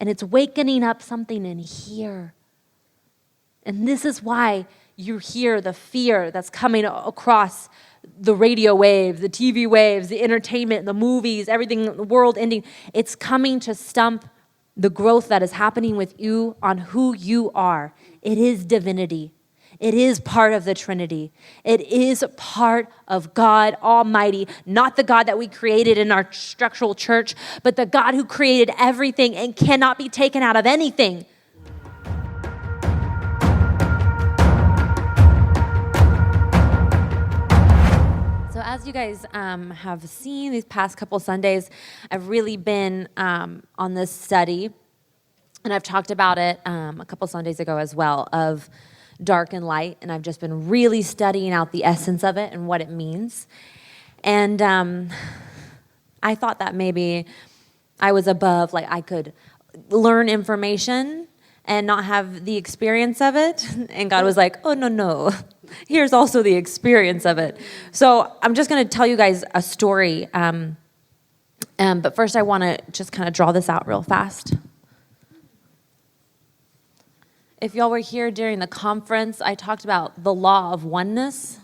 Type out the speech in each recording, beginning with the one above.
And it's wakening up something in here. And this is why you hear the fear that's coming across the radio waves, the TV waves, the entertainment, the movies, everything, the world ending. It's coming to stump the growth that is happening with you on who you are. It is divinity. It is part of the Trinity. It is part of God Almighty, not the God that we created in our structural church, but the God who created everything and cannot be taken out of anything. So as you guys have seen these past couple Sundays, I've really been on this study, and I've talked about it a couple Sundays ago as well, of dark and light, and I've just been really studying out the essence of it and what it means. And I thought that maybe I was above, like I could learn information and not have the experience of it. And God was like, oh, no. Here's also the experience of it. So I'm just going to tell you guys a story. But first I want to just kind of draw this out real fast. If y'all were here during the conference, I talked about the law of oneness.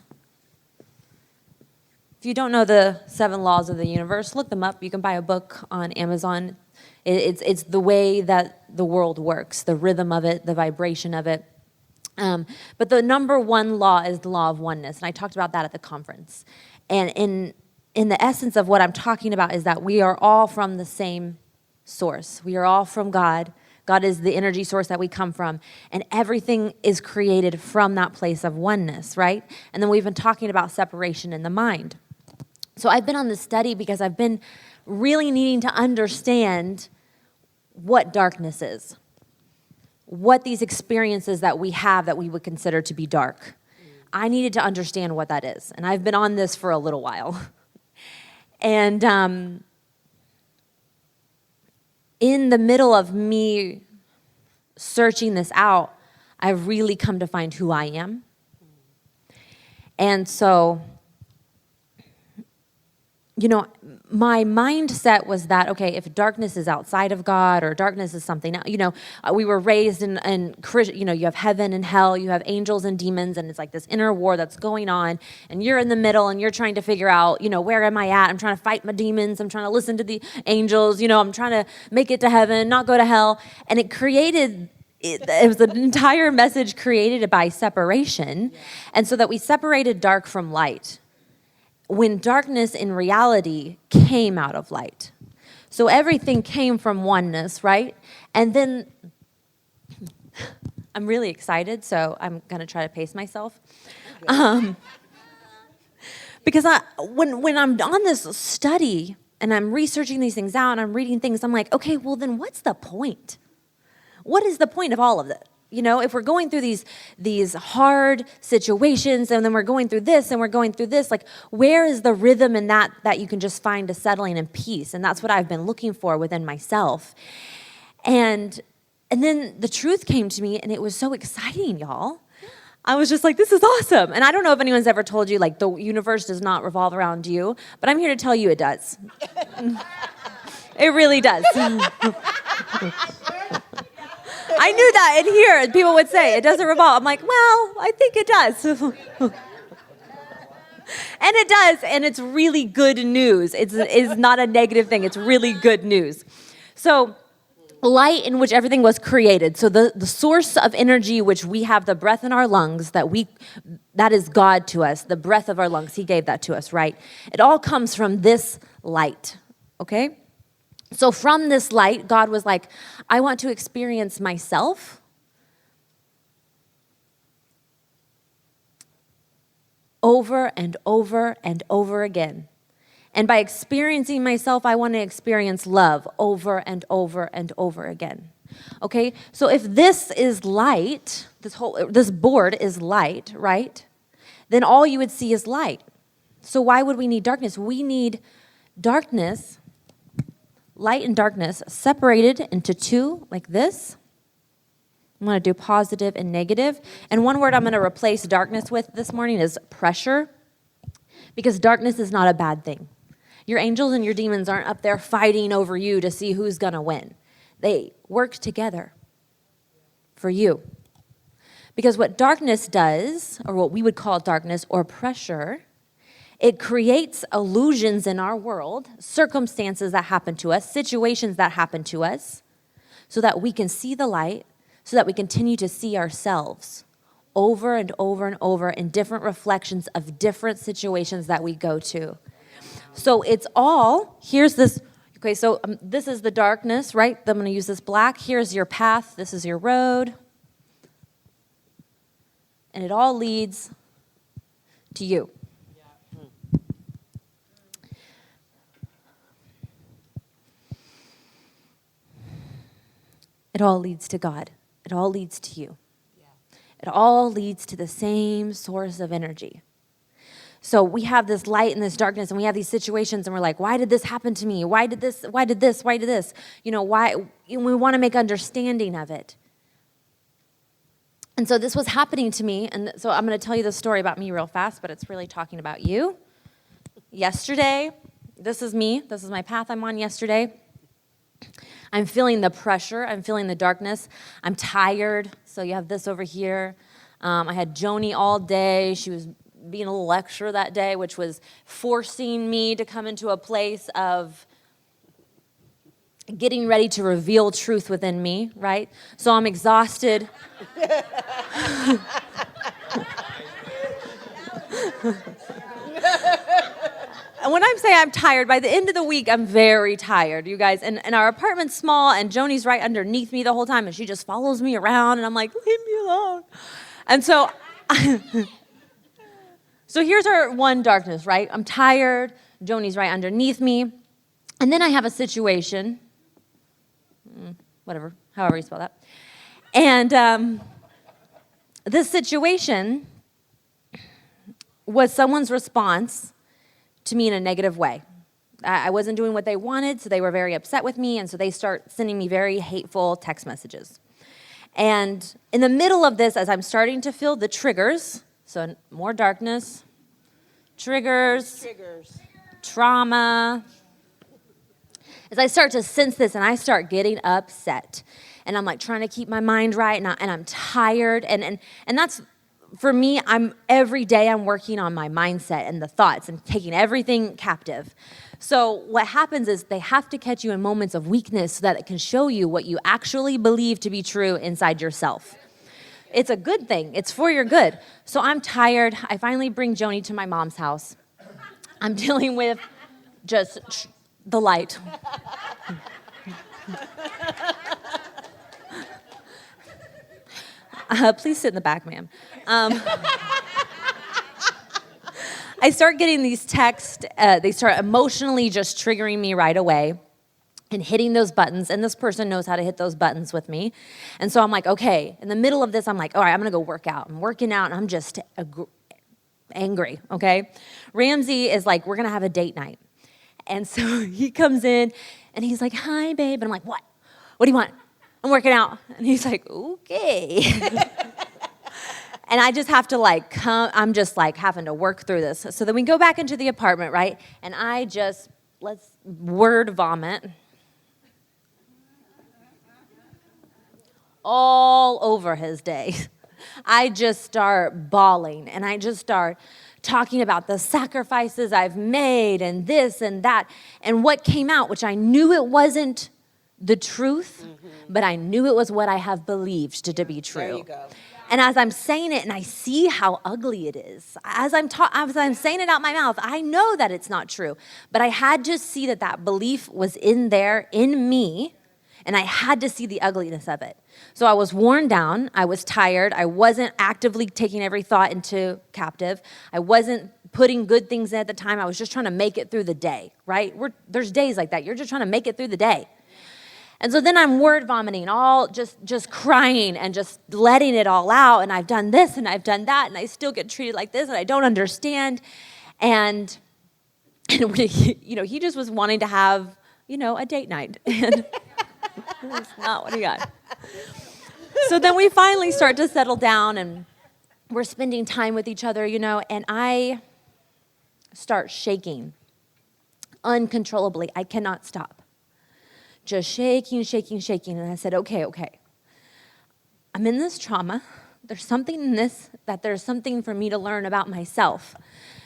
If you don't know the 7 laws of the universe, look them up. You can buy a book on Amazon. It's the way that the world works, the rhythm of it, the vibration of it. But the number 1 law is the law of oneness, and I talked about that at the conference. And in the essence of what I'm talking about is that we are all from the same source. We are all from God. God is the energy source that we come from, and everything is created from that place of oneness, right? And then we've been talking about separation in the mind. So I've been on this study because I've been really needing to understand what darkness is, what these experiences that we have that we would consider to be dark. I needed to understand what that is, and I've been on this for a little while. And in the middle of me searching this out, I've really come to find who I am. And so, my mindset was that, okay, if darkness is outside of God or darkness is something else, we were raised in you have heaven and hell, you have angels and demons, and it's like this inner war that's going on, and you're in the middle and you're trying to figure out, where am I at? I'm trying to fight my demons. I'm trying to listen to the angels. I'm trying to make it to heaven, not go to hell. And it was an entire message created by separation. And so that we separated dark from light, when darkness in reality came out of light. So everything came from oneness, right? And then, I'm really excited, so I'm going to try to pace myself. Because when I'm on this study and I'm researching these things out and I'm reading things, I'm like, okay, well then what's the point? What is the point of all of it? If we're going through these hard situations, and then we're going through this and we're going through this, like where is the rhythm in that you can just find a settling and peace? And that's what I've been looking for within myself. And then the truth came to me, and it was so exciting, y'all. I was just like, this is awesome. And I don't know if anyone's ever told you, like, the universe does not revolve around you, but I'm here to tell you it does. It really does. I knew that in here, and people would say, it doesn't revolve. I'm like, well, I think it does. And it does, and it's really good news. It's not a negative thing. It's really good news. So light in which everything was created. So the source of energy, which we have the breath in our lungs, that is God to us, the breath of our lungs. He gave that to us, right? It all comes from this light, okay? So from this light, God was like, I want to experience myself over and over and over again. And by experiencing myself, I want to experience love over and over and over again. Okay? So if this is light, this board is light, right? Then all you would see is light. So why would we need darkness? We need darkness, light and darkness, separated into 2 like this. I'm going to do positive and negative. And one word I'm going to replace darkness with this morning is pressure, because darkness is not a bad thing. Your angels and your demons aren't up there fighting over you to see who's going to win. They work together for you. Because what darkness does, or what we would call darkness or pressure, it creates illusions in our world, circumstances that happen to us, situations that happen to us, so that we can see the light, so that we continue to see ourselves over and over and over in different reflections of different situations that we go to. So it's all, here's this, okay, so this is the darkness, right? I'm going to use this black. Here's your path. This is your road. And it all leads to you. It all leads to God. It all leads to you. It all leads to the same source of energy. So we have this light and this darkness, and we have these situations, and we're like, why did this happen to me? Why did this? You know, why? We want to make understanding of it. And so this was happening to me, and so I'm going to tell you the story about me real fast, but it's really talking about you. Yesterday, this is me. This is my path I'm on yesterday. I'm feeling the pressure. I'm feeling the darkness. I'm tired. So you have this over here. I had Joni all day. She was being a little extra that day, which was forcing me to come into a place of getting ready to reveal truth within me, right? So I'm exhausted. And when I'm saying I'm tired, by the end of the week, I'm very tired, you guys. And our apartment's small, and Joni's right underneath me the whole time, and she just follows me around, and I'm like, leave me alone. And so, so here's our one darkness, right? I'm tired. Joni's right underneath me. And then I have a situation, whatever, however you spell that. And this situation was someone's response to me in a negative way. I wasn't doing what they wanted, so they were very upset with me, and so they start sending me very hateful text messages. And in the middle of this, as I'm starting to feel the triggers, so more darkness, triggers, trauma, as I start to sense this and I start getting upset, and I'm like trying to keep my mind right, and I'm tired, and that's, for me, every day I'm working on my mindset and the thoughts and taking everything captive. So what happens is they have to catch you in moments of weakness so that it can show you what you actually believe to be true inside yourself. It's a good thing. It's for your good. So I'm tired. I finally bring Joni to my mom's house. I'm dealing with just the light. Please sit in the back, ma'am. I start getting these texts. They start emotionally just triggering me right away and hitting those buttons. And this person knows how to hit those buttons with me. And so I'm like, okay. In the middle of this, I'm like, all right, I'm going to go work out. I'm working out, and I'm just angry, okay? Ramsey is like, we're going to have a date night. And so he comes in, and he's like, hi, babe. And I'm like, what? What do you want? I'm working out. And he's like, okay. And I just have to I'm just having to work through this. So then we go back into the apartment, right? And let's word vomit all over his day. I just start bawling, and I just start talking about the sacrifices I've made and this and that. And what came out, which I knew it wasn't the truth, but I knew it was what I have believed to be true. There you go. And as I'm saying it, and I see how ugly it is, as I'm saying it out my mouth, I know that it's not true. But I had to see that belief was in there, in me, and I had to see the ugliness of it. So I was worn down. I was tired. I wasn't actively taking every thought into captive. I wasn't putting good things in at the time. I was just trying to make it through the day, right? There's days like that. You're just trying to make it through the day. And so then I'm word vomiting, all just crying and just letting it all out. And I've done this and I've done that, and I still get treated like this, and I don't understand. And he just was wanting to have, a date night. And that's not what he got. So then we finally start to settle down, and we're spending time with each other, and I start shaking uncontrollably. I cannot stop. just shaking, shaking, shaking. And I said, okay. I'm in this trauma. There's something in this that there's something for me to learn about myself.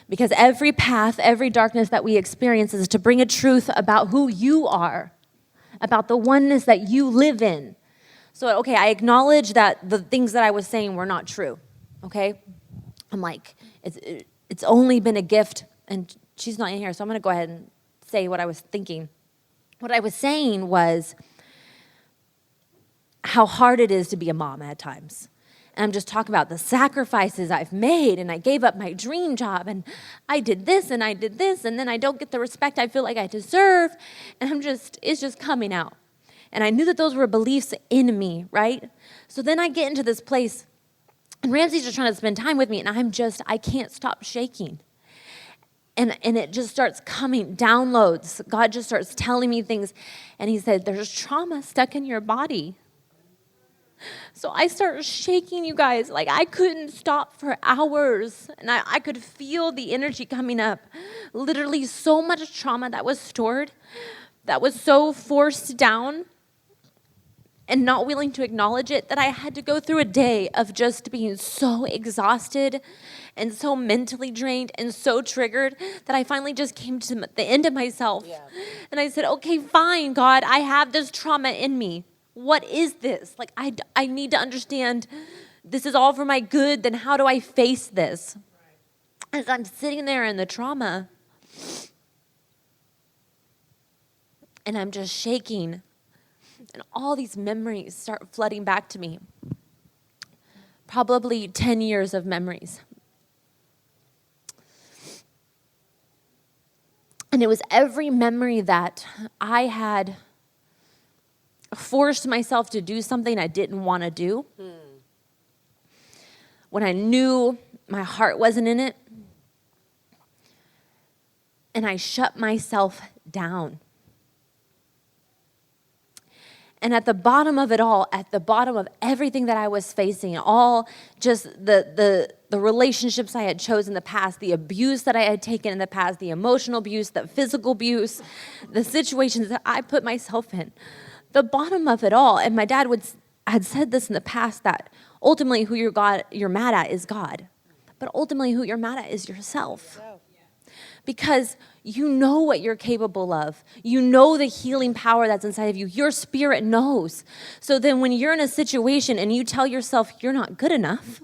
Because every path, every darkness that we experience is to bring a truth about who you are, about the oneness that you live in. So, okay, I acknowledge that the things that I was saying were not true, okay? I'm like, it's only been a gift, and she's not in here, so I'm going to go ahead and say what I was thinking. What I was saying was how hard it is to be a mom at times. And I'm just talking about the sacrifices I've made, and I gave up my dream job, and I did this, and I did this, and then I don't get the respect I feel like I deserve, and it's just coming out. And I knew that those were beliefs in me, right? So then I get into this place, and Ramsey's just trying to spend time with me, and I can't stop shaking. And it just starts coming, downloads. God just starts telling me things, and he said, there's trauma stuck in your body. So I started shaking, you guys. Like, I couldn't stop for hours. And I could feel the energy coming up. Literally so much trauma that was stored, that was so forced down and not willing to acknowledge it, that I had to go through a day of just being so exhausted and so mentally drained and so triggered that I finally just came to the end of myself. Yeah. And I said, okay, fine, God, I have this trauma in me. What is this? Like, I need to understand this is all for my good. Then how do I face this? As I'm sitting there in the trauma, and I'm just shaking, and all these memories start flooding back to me. Probably 10 years of memories. And it was every memory that I had forced myself to do something I didn't want to do. When I knew my heart wasn't in it. And I shut myself down. And at the bottom of it all, at the bottom of everything that I was facing, all just the relationships I had chosen in the past, the abuse that I had taken in the past, the emotional abuse, the physical abuse, the situations that I put myself in, the bottom of it all, and my dad had said this in the past, that ultimately who you're mad at is God, but ultimately who you're mad at is yourself. Because you know what you're capable of. You know the healing power that's inside of you. Your spirit knows. So then when you're in a situation and you tell yourself you're not good enough,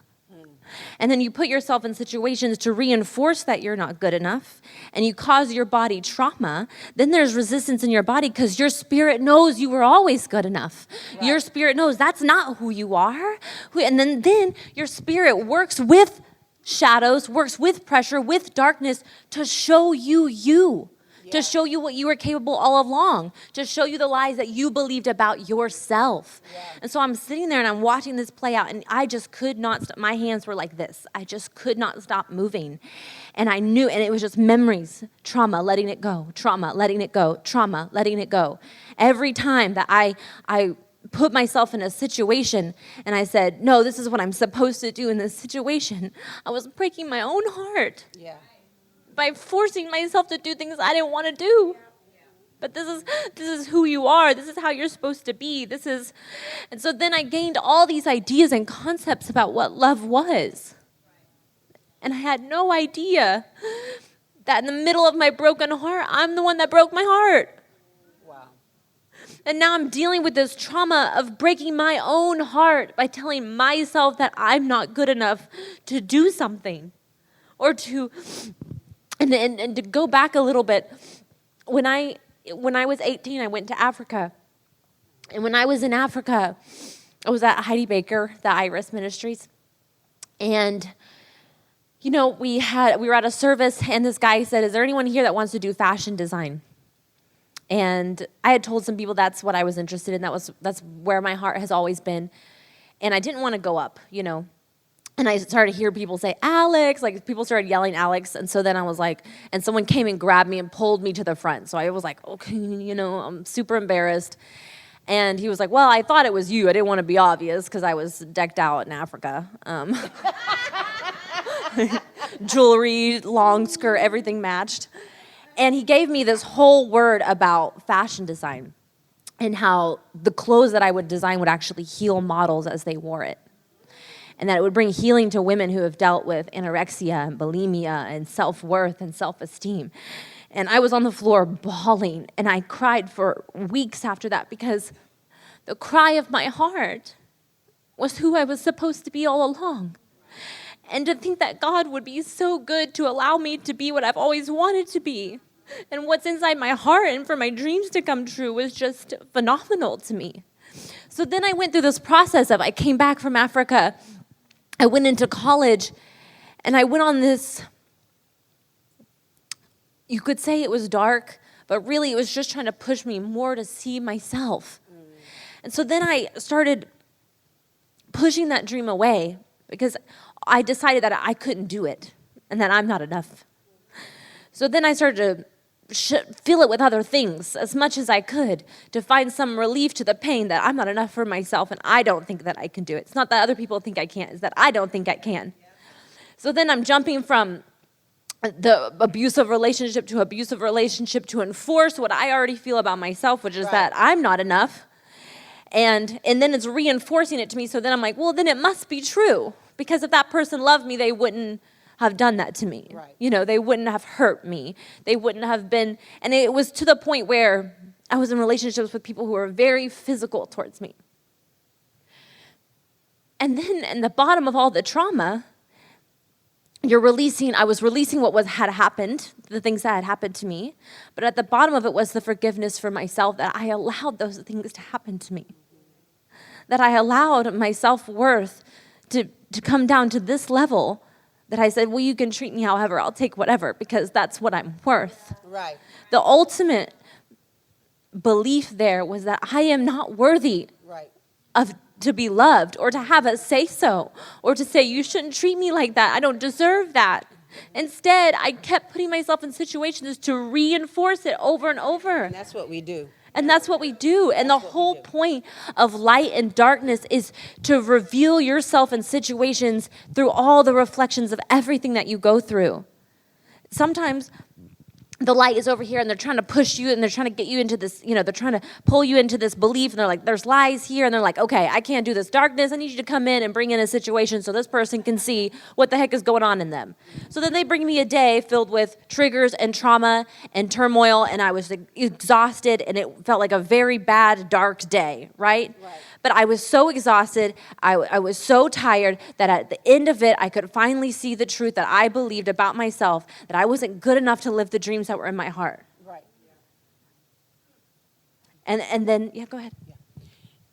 and then you put yourself in situations to reinforce that you're not good enough, and you cause your body trauma, then there's resistance in your body because your spirit knows you were always good enough. Right. Your spirit knows that's not who you are. And then your spirit works with shadows, works with pressure, with darkness to show you, to show you what you were capable all along, to show you the lies that you believed about yourself. Yeah. And so I'm sitting there and I'm watching this play out, and I just could not stop. My hands were like this. I just could not stop moving. And I knew, and it was just memories, trauma, letting it go, trauma, letting it go, trauma, letting it go. Every time that I put myself in a situation and I said, no, this is what I'm supposed to do in this situation, I was breaking my own heart. Yeah. By forcing myself to do things I didn't want to do. But this is who you are. This is how you're supposed to be. And so then I gained all these ideas and concepts about what love was. And I had no idea that in the middle of my broken heart, I'm the one that broke my heart. And now I'm dealing with this trauma of breaking my own heart by telling myself that I'm not good enough to do something. Or to, and to go back a little bit, when I was 18, I went to Africa. And when I was in Africa, I was at Heidi Baker, the Iris Ministries. And, we were at a service, and this guy said, is there anyone here that wants to do fashion design? And I had told some people that's what I was interested in. That's where my heart has always been. And I didn't want to go up, And I started to hear people say, Alex, like people started yelling Alex. And so then I was like, and someone came and grabbed me and pulled me to the front. So I was like, okay, I'm super embarrassed. And he was like, well, I thought it was you. I didn't want to be obvious because I was decked out in Africa. Jewelry, long skirt, everything matched. And he gave me this whole word about fashion design. and how the clothes that I would design would actually heal models as they wore it. And that it would bring healing to women who have dealt with anorexia and bulimia and self-worth and self-esteem. And I was on the floor bawling, and I cried for weeks after that, because the cry of my heart was who I was supposed to be all along. And to think that God would be so good to allow me to be what I've always wanted to be, and what's inside my heart, and for my dreams to come true, was just phenomenal to me. So then I went through this process of, I came back from Africa, I went into college, and I went on this, you could say it was dark, but really it was just trying to push me more to see myself. And so then I started pushing that dream away, because I decided that I couldn't do it and that I'm not enough. So then I started to fill it with other things as much as I could to find some relief to the pain that I'm not enough for myself and I don't think that I can do it. It's not that other people think I can't, it's that I don't think I can. So then I'm jumping from the abusive relationship to enforce what I already feel about myself, which is that I'm not enough. And then it's reinforcing it to me. So then I'm like, well, then it must be true. Because if that person loved me, they wouldn't have done that to me. Right. You know, they wouldn't have hurt me. They wouldn't have been, and it was to the point where I was in relationships with people who were very physical towards me. And then in the bottom of all the trauma, I was releasing what had happened, the things that had happened to me. But at the bottom of it was the forgiveness for myself, that I allowed those things to happen to me. That I allowed my self-worth to come down to this level, that I said, well, you can treat me however, I'll take whatever, because that's what I'm worth. Right. The ultimate belief there was that I am not worthy to be loved, or to have a say-so, or to say, you shouldn't treat me like that, I don't deserve that. Instead, I kept putting myself in situations to reinforce it over and over. And that's what we do. And that's what we do. And the whole point of light and darkness is to reveal yourself in situations through all the reflections of everything that you go through. Sometimes the light is over here and they're trying to push you and they're trying to get you into this, they're trying to pull you into this belief, and they're like, there's lies here, and they're like, okay, I can't do this darkness, I need you to come in and bring in a situation so this person can see what the heck is going on in them. So then they bring me a day filled with triggers and trauma and turmoil, and I was exhausted, and it felt like a very bad, dark day, right? But I was so exhausted, I was so tired, that at the end of it, I could finally see the truth that I believed about myself, that I wasn't good enough to live the dreams that were in my heart. Right. And then, go ahead.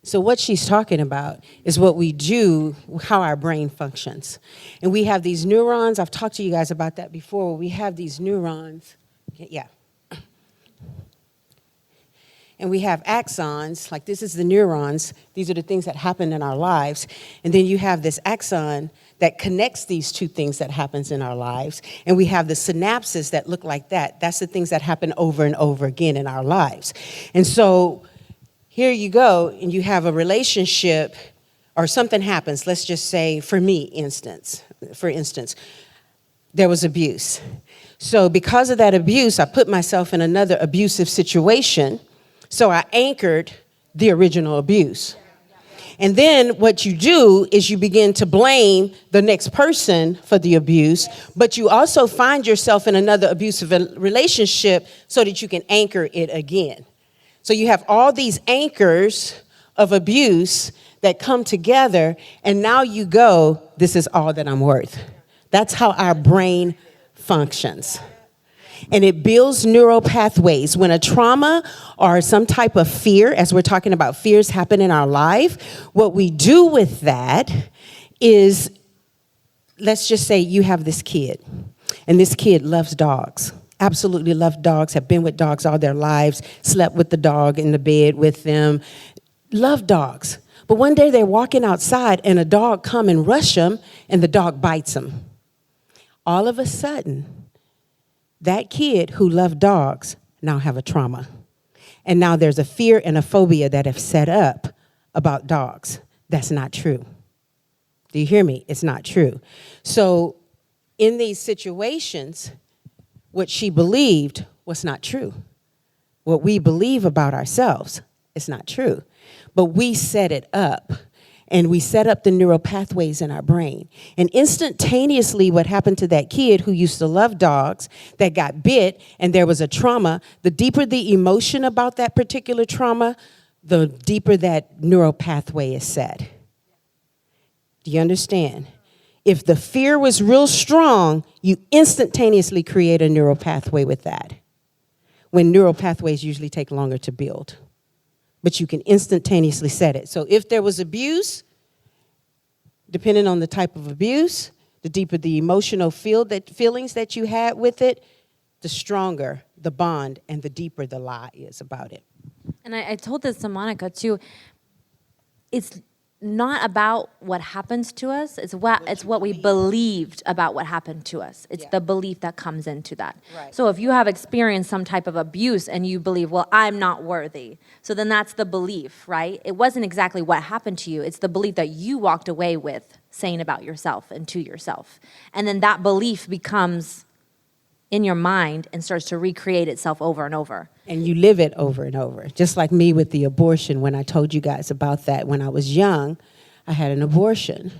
So what she's talking about is what we do, how our brain functions. And we have these neurons. I've talked to you guys about that before. Where we have these neurons. Yeah. And we have axons, like this is the neurons. These are the things that happen in our lives. And then you have this axon that connects these two things that happens in our lives. And we have the synapses that look like that. That's the things that happen over and over again in our lives. And so here you go, and you have a relationship, or something happens. Let's just say, for instance, there was abuse. So because of that abuse, I put myself in another abusive situation. So I anchored the original abuse. And then what you do is you begin to blame the next person for the abuse, but you also find yourself in another abusive relationship so that you can anchor it again. So you have all these anchors of abuse that come together, and now you go, this is all that I'm worth. That's how our brain functions. And it builds neural pathways. When a trauma or some type of fear, as we're talking about fears happen in our life, what we do with that is, let's just say you have this kid, and this kid loves dogs, absolutely loves dogs, have been with dogs all their lives, slept with the dog in the bed with them, love dogs. But one day they're walking outside, and a dog come and rush them, and the dog bites them. All of a sudden, that kid who loved dogs now have a trauma. And now there's a fear and a phobia that have set up about dogs. That's not true. Do you hear me? It's not true. So in these situations, what she believed was not true. What we believe about ourselves It's not true. But we set it up. And we set up the neural pathways in our brain. And instantaneously, what happened to that kid who used to love dogs that got bit and there was a trauma, the deeper the emotion about that particular trauma, the deeper that neural pathway is set. Do you understand? If the fear was real strong, you instantaneously create a neural pathway with that. When neural pathways usually take longer to build. But you can instantaneously set it. So if there was abuse, depending on the type of abuse, the deeper the emotional feelings that you had with it, the stronger the bond and the deeper the lie is about it. And I told this to Monica too. It's not about what happens to us. It's what we believed about what happened to us. It's the belief that comes into that. Right. So if you have experienced some type of abuse and you believe, well, I'm not worthy. So then that's the belief, right? It wasn't exactly what happened to you. It's the belief that you walked away with saying about yourself and to yourself. And then that belief becomes in your mind and starts to recreate itself over and over. And you live it over and over. Just like me with the abortion, when I told you guys about that when I was young, I had an abortion.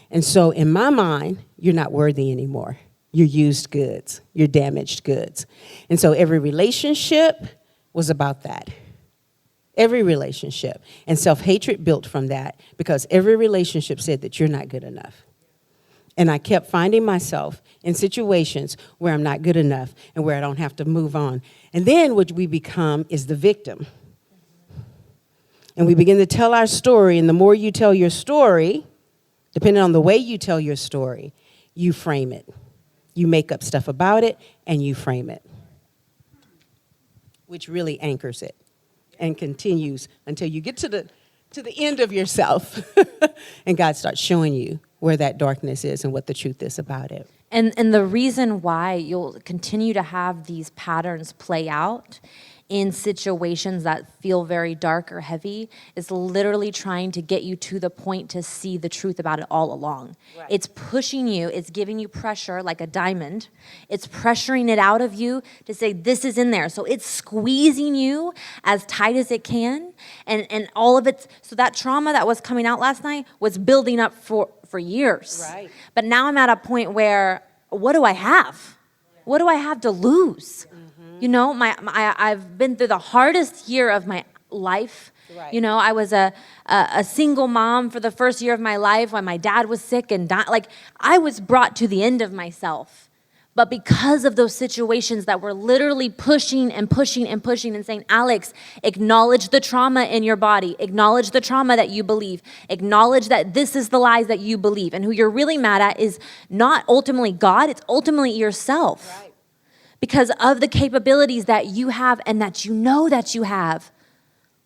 And so in my mind, you're not worthy anymore. You're used goods. You're damaged goods. And so every relationship was about that. Every relationship. And self-hatred built from that because every relationship said that you're not good enough. And I kept finding myself in situations where I'm not good enough and where I don't have to move on. And then what we become is the victim. And we begin to tell our story, and the more you tell your story, depending on the way you tell your story, you frame it. You make up stuff about it, and you frame it, which really anchors it and continues until you get to the end of yourself, and God starts showing you where that darkness is and what the truth is about it. And the reason why you'll continue to have these patterns play out in situations that feel very dark or heavy is literally trying to get you to the point to see the truth about it all along. Right. It's pushing you, it's giving you pressure like a diamond. It's pressuring it out of you to say this is in there. So it's squeezing you as tight as it can. And all of it, so that trauma that was coming out last night was building up for years. Right. But now I'm at a point where, what do I have? What do I have to lose? You know, I've been through the hardest year of my life. Right. You know, I was a single mom for the first year of my life when my dad was sick and died. Like, I was brought to the end of myself. But because of those situations that were literally pushing and pushing and pushing and saying, Alex, acknowledge the trauma in your body. Acknowledge the trauma that you believe. Acknowledge that this is the lies that you believe. And who you're really mad at is not ultimately God, it's ultimately yourself. Right. Because of the capabilities that you have and that you know that you have.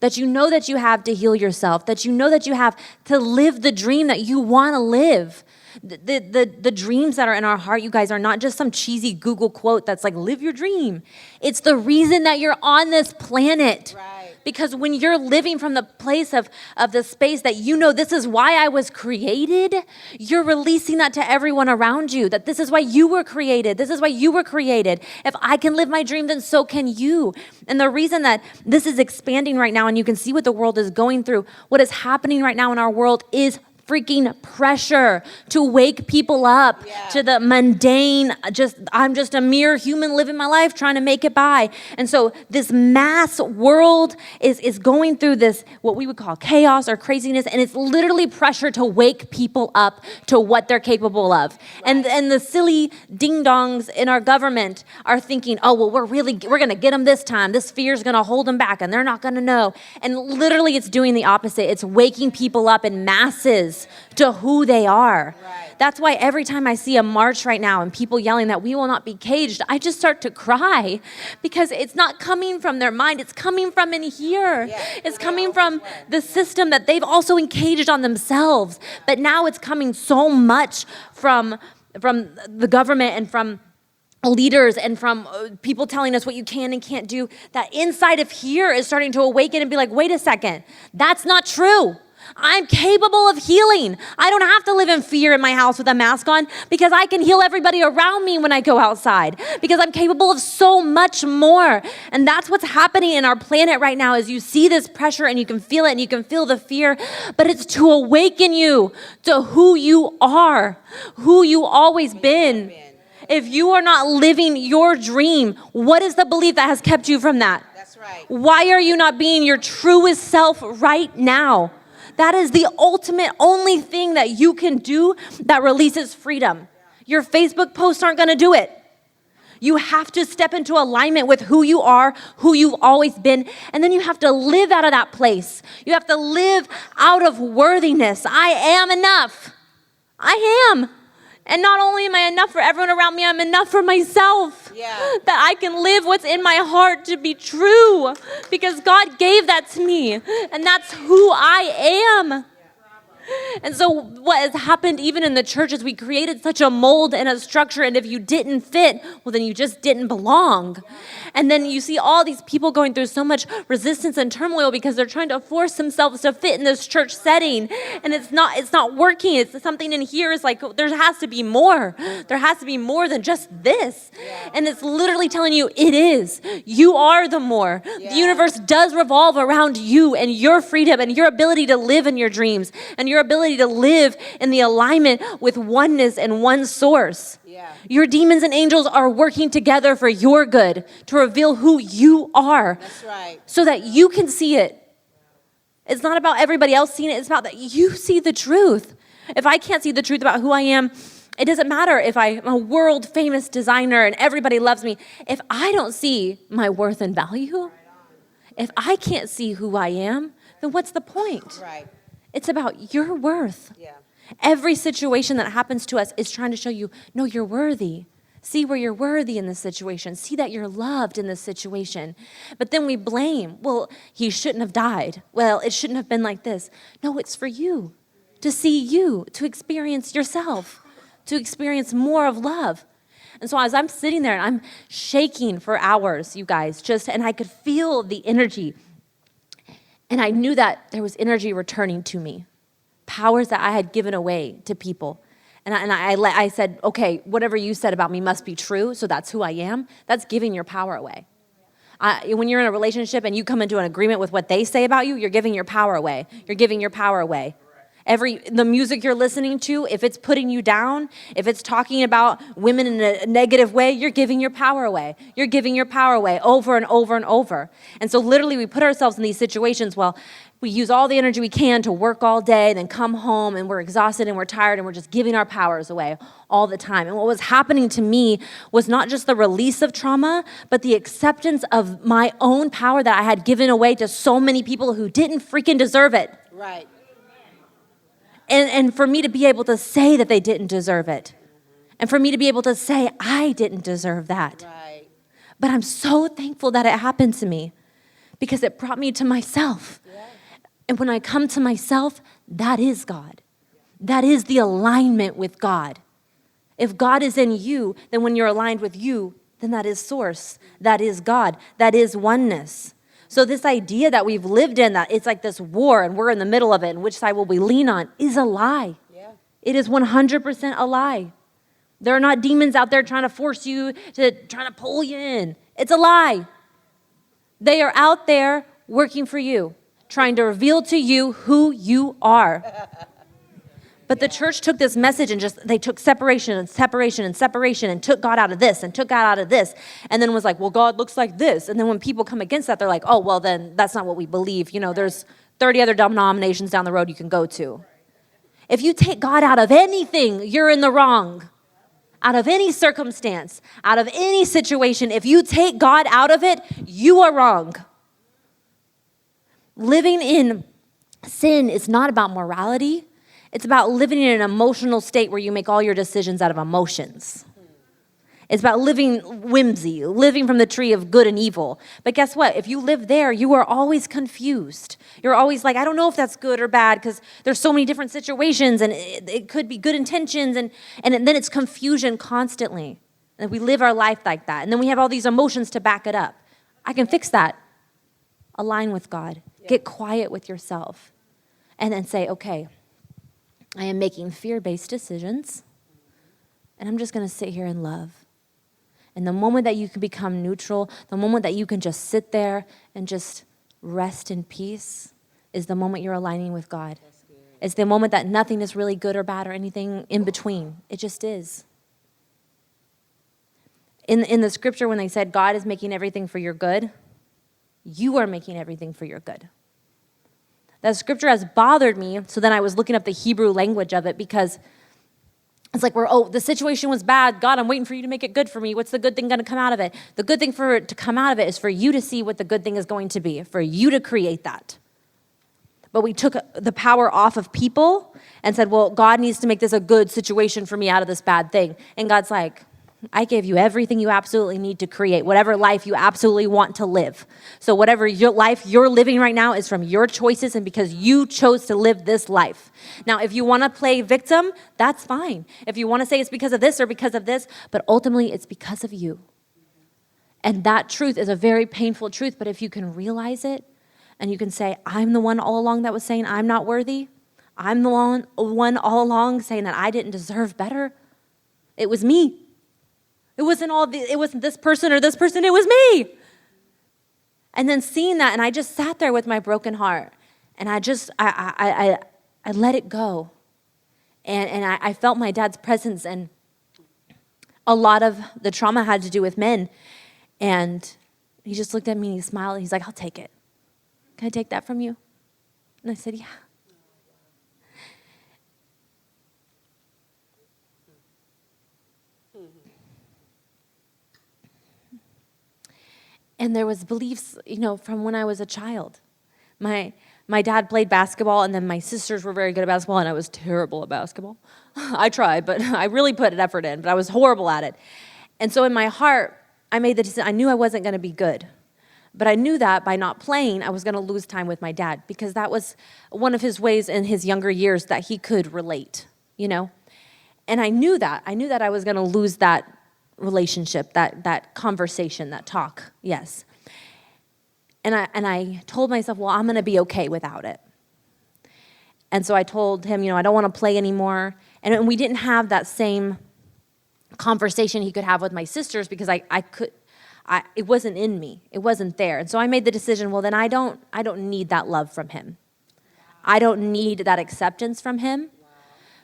That you know that you have to heal yourself. That you know that you have to live the dream that you want to live. The dreams that are in our heart, you guys, are not just some cheesy Google quote that's like, live your dream. It's the reason that you're on this planet. Right. Because when you're living from the place of the space that you know this is why I was created, you're releasing that to everyone around you, that this is why you were created. This is why you were created. If I can live my dream, then so can you. And the reason that this is expanding right now, and you can see what the world is going through, what is happening right now in our world is freaking pressure to wake people up to the mundane, I'm just a mere human living my life trying to make it by. And so this mass world is going through this, what we would call chaos or craziness, and it's literally pressure to wake people up to what they're capable of. Right. And the silly ding-dongs in our government are thinking, oh, well, we're going to get them this time. This fear's going to hold them back, and they're not going to know. And literally it's doing the opposite. It's waking people up in masses to who they are. Right. That's why every time I see a march right now and people yelling that we will not be caged, I just start to cry because it's not coming from their mind. It's coming from in here. Yeah. It's coming from the system that they've also encaged on themselves. But now it's coming so much from the government and from leaders and from people telling us what you can and can't do, that inside of here is starting to awaken and be like, wait a second, that's not true. I'm capable of healing. I don't have to live in fear in my house with a mask on because I can heal everybody around me when I go outside because I'm capable of so much more. And that's what's happening in our planet right now is you see this pressure and you can feel it and you can feel the fear, but it's to awaken you to who you are, who you always been. If you are not living your dream, what is the belief that has kept you from that? That's right. Why are you not being your truest self right now? That is the ultimate only thing that you can do that releases freedom. Your Facebook posts aren't going to do it. You have to step into alignment with who you are, who you've always been, and then you have to live out of that place. You have to live out of worthiness. I am enough. I am. And not only am I enough for everyone around me, I'm enough for myself. Yeah. That I can live what's in my heart to be true because God gave that to me. And that's who I am. And so what has happened even in the church is we created such a mold and a structure, and if you didn't fit, well, then you just didn't belong. And then you see all these people going through so much resistance and turmoil because they're trying to force themselves to fit in this church setting, and it's not working. It's something in here is like, there has to be more. There has to be more than just this. And it's literally telling you it is. You are the more. The universe does revolve around you and your freedom and your ability to live in your dreams and your ability to live in the alignment with oneness and one source. Yeah. Your demons and angels are working together for your good to reveal who you are. That's right. So that you can see it. It's not about everybody else seeing it. It's about that you see the truth. If I can't see the truth about who I am, it doesn't matter if I'm a world famous designer and everybody loves me. If I don't see my worth and value, if I can't see who I am, then what's the point? Right. It's about your worth. Yeah. Every situation that happens to us is trying to show you, no, you're worthy. See where you're worthy in this situation. See that you're loved in this situation. But then we blame, well, he shouldn't have died. Well, it shouldn't have been like this. No, it's for you, to see you, to experience yourself, to experience more of love. And so as I'm sitting there and I'm shaking for hours, you guys, and I could feel the energy. And I knew that there was energy returning to me, powers that I had given away to people. And I said, okay, whatever you said about me must be true, so that's who I am. That's giving your power away. When you're in a relationship and you come into an agreement with what they say about you, you're giving your power away. You're giving your power away. The music you're listening to, if it's putting you down, if it's talking about women in a negative way, you're giving your power away. You're giving your power away over and over and over. And so literally we put ourselves in these situations, well, we use all the energy we can to work all day, then come home and we're exhausted and we're tired and we're just giving our powers away all the time. And what was happening to me was not just the release of trauma, but the acceptance of my own power that I had given away to so many people who didn't freaking deserve it. Right. And for me to be able to say that they didn't deserve it. And for me to be able to say, I didn't deserve that. Right. But I'm so thankful that it happened to me because it brought me to myself. Yeah. And when I come to myself, that is God. That is the alignment with God. If God is in you, then when you're aligned with you, then that is source. That is God. That is oneness. So this idea that we've lived in, that it's like this war and we're in the middle of it and which side will we lean on, is a lie. Yeah. It is 100% a lie. There are not demons out there trying to force you, trying to pull you in. It's a lie. They are out there working for you, trying to reveal to you who you are. But the church took this message and they took separation and separation and separation and took God out of this and took God out of this. And then was like, well, God looks like this. And then when people come against that, they're like, oh, well, then that's not what we believe. You know, there's 30 other denominations down the road you can go to. If you take God out of anything, you're in the wrong. Out of any circumstance, out of any situation, if you take God out of it, you are wrong. Living in sin is not about morality. It's about living in an emotional state where you make all your decisions out of emotions. It's about living whimsy, living from the tree of good and evil. But guess what? If you live there, you are always confused. You're always like, I don't know if that's good or bad because there's so many different situations and it could be good intentions and then it's confusion constantly. And we live our life like that. And then we have all these emotions to back it up. I can fix that. Align with God. Get quiet with yourself. and then say, okay, I am making fear-based decisions, and I'm just going to sit here and love. And the moment that you can become neutral, the moment that you can just sit there and just rest in peace is the moment you're aligning with God. It's the moment that nothing is really good or bad or anything in between. It just is. In the scripture, when they said God is making everything for your good, you are making everything for your good. That scripture has bothered me, so then I was looking up the Hebrew language of it, because it's like, the situation was bad. God, I'm waiting for you to make it good for me. What's the good thing going to come out of it? The good thing for it to come out of it is for you to see what the good thing is going to be, for you to create that. But we took the power off of people and said, well, God needs to make this a good situation for me out of this bad thing. And God's like, I gave you everything you absolutely need to create, whatever life you absolutely want to live. So whatever your life you're living right now is from your choices and because you chose to live this life. Now, if you want to play victim, that's fine. If you want to say it's because of this or because of this, but ultimately it's because of you. And that truth is a very painful truth, but if you can realize it and you can say, I'm the one all along that was saying I'm not worthy. I'm the one all along saying that I didn't deserve better. It was me. It wasn't this person or this person, it was me. And then seeing that, and I just sat there with my broken heart, and I let it go. And I felt my dad's presence, and a lot of the trauma had to do with men. And he just looked at me and he smiled, and he's like, I'll take it. Can I take that from you? And I said, yeah. And there was beliefs, from when I was a child. My dad played basketball, and then my sisters were very good at basketball, and I was terrible at basketball. I tried, but I really put an effort in, but I was horrible at it. And so in my heart, I made the decision. I knew I wasn't going to be good. But I knew that by not playing, I was going to lose time with my dad, because that was one of his ways in his younger years that he could relate, And I knew that. I knew that I was going to lose that relationship, that conversation, that talk, yes. And I told myself, well, I'm going to be okay without it. And so I told him, I don't want to play anymore. And we didn't have that same conversation he could have with my sisters, because it wasn't in me. It wasn't there. And so I made the decision, well, then I don't need that love from him. I don't need that acceptance from him.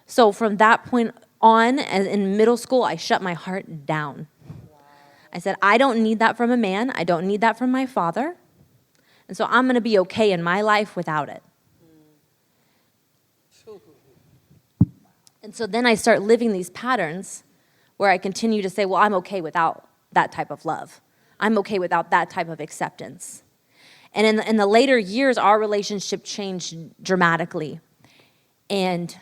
So from that point on, in middle school, I shut my heart down. I said, I don't need that from a man. I don't need that from my father. And so I'm going to be okay in my life without it. And so then I start living these patterns where I continue to say, well, I'm okay without that type of love. I'm okay without that type of acceptance. And in the later years, our relationship changed dramatically. And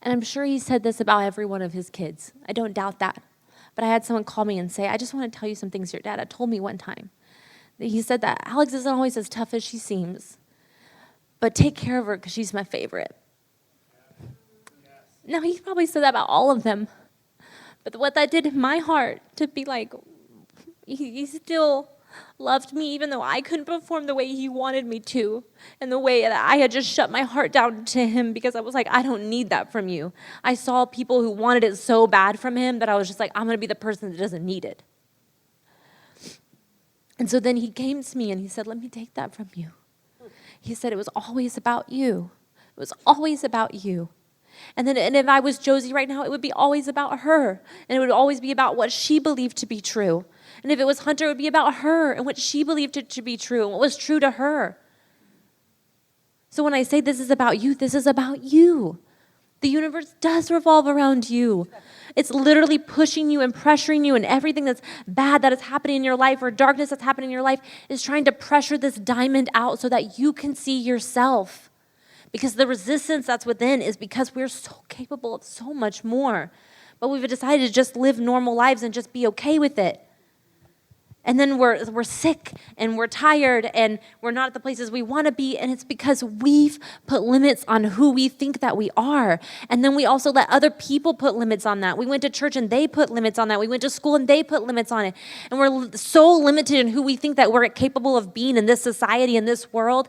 I'm sure he said this about every one of his kids. I don't doubt that. But I had someone call me and say, I just want to tell you some things your dad had told me one time. He said that Alex isn't always as tough as she seems, but take care of her because she's my favorite. Now, he probably said that about all of them. But what that did in my heart, to be like, he still loved me even though I couldn't perform the way he wanted me to, and the way that I had just shut my heart down to him, because I was like, I don't need that from you. I saw people who wanted it so bad from him that I was just like, I'm going to be the person that doesn't need it. And so then he came to me and he said, let me take that from you. He said, it was always about you. It was always about you. And if I was Josie right now, it would be always about her. And it would always be about what she believed to be true. And if it was Hunter, it would be about her and what she believed it to be true and what was true to her. So when I say this is about you, this is about you. The universe does revolve around you. It's literally pushing you and pressuring you, and everything that's bad that is happening in your life or darkness that's happening in your life is trying to pressure this diamond out so that you can see yourself. Because the resistance that's within is because we're so capable of so much more. But we've decided to just live normal lives and just be okay with it. And then we're sick and we're tired and we're not at the places we want to be. And it's because we've put limits on who we think that we are. And then we also let other people put limits on that. We went to church and they put limits on that. We went to school and they put limits on it. And we're so limited in who we think that we're capable of being in this society, in this world,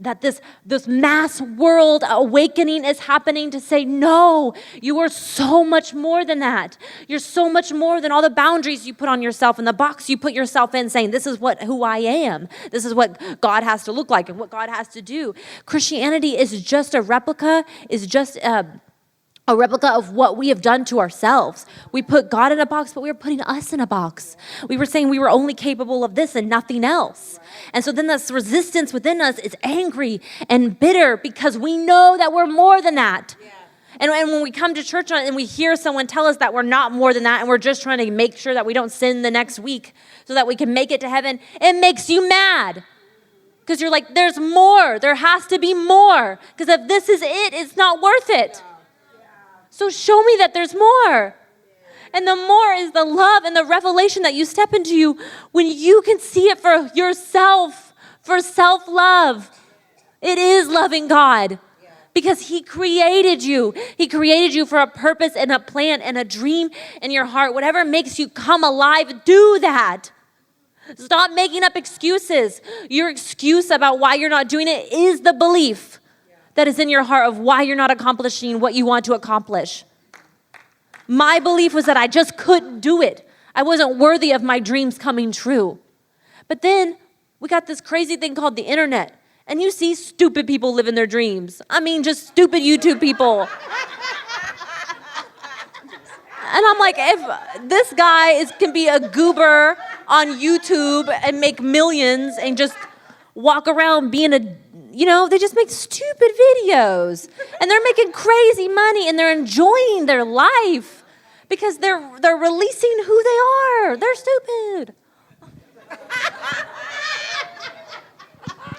that this mass world awakening is happening to say, no, you are so much more than that. You're so much more than all the boundaries you put on yourself and the box you put yourself in, saying, this is who I am. This is what God has to look like and what God has to do. Christianity is just a replica, a replica of what we have done to ourselves. We put God in a box, but we were putting us in a box. We were saying we were only capable of this and nothing else. And so then this resistance within us is angry and bitter because we know that we're more than that. Yeah. And when we come to church and we hear someone tell us that we're not more than that and we're just trying to make sure that we don't sin the next week so that we can make it to heaven, it makes you mad. Because you're like, there's more. There has to be more. Because if this is it, it's not worth it. So show me that there's more. And the more is the love and the revelation that you step into when you can see it for yourself, for self-love. It is loving God because He created you. He created you for a purpose and a plan and a dream in your heart. Whatever makes you come alive, do that. Stop making up excuses. Your excuse about why you're not doing it is the belief that is in your heart of why you're not accomplishing what you want to accomplish. My belief was that I just couldn't do it. I wasn't worthy of my dreams coming true. But then we got this crazy thing called the internet, and you see stupid people living their dreams. I mean, just stupid YouTube people. And I'm like, if this guy can be a goober on YouTube and make millions and just walk around being they just make stupid videos and they're making crazy money and they're enjoying their life because they're releasing who they are. They're stupid.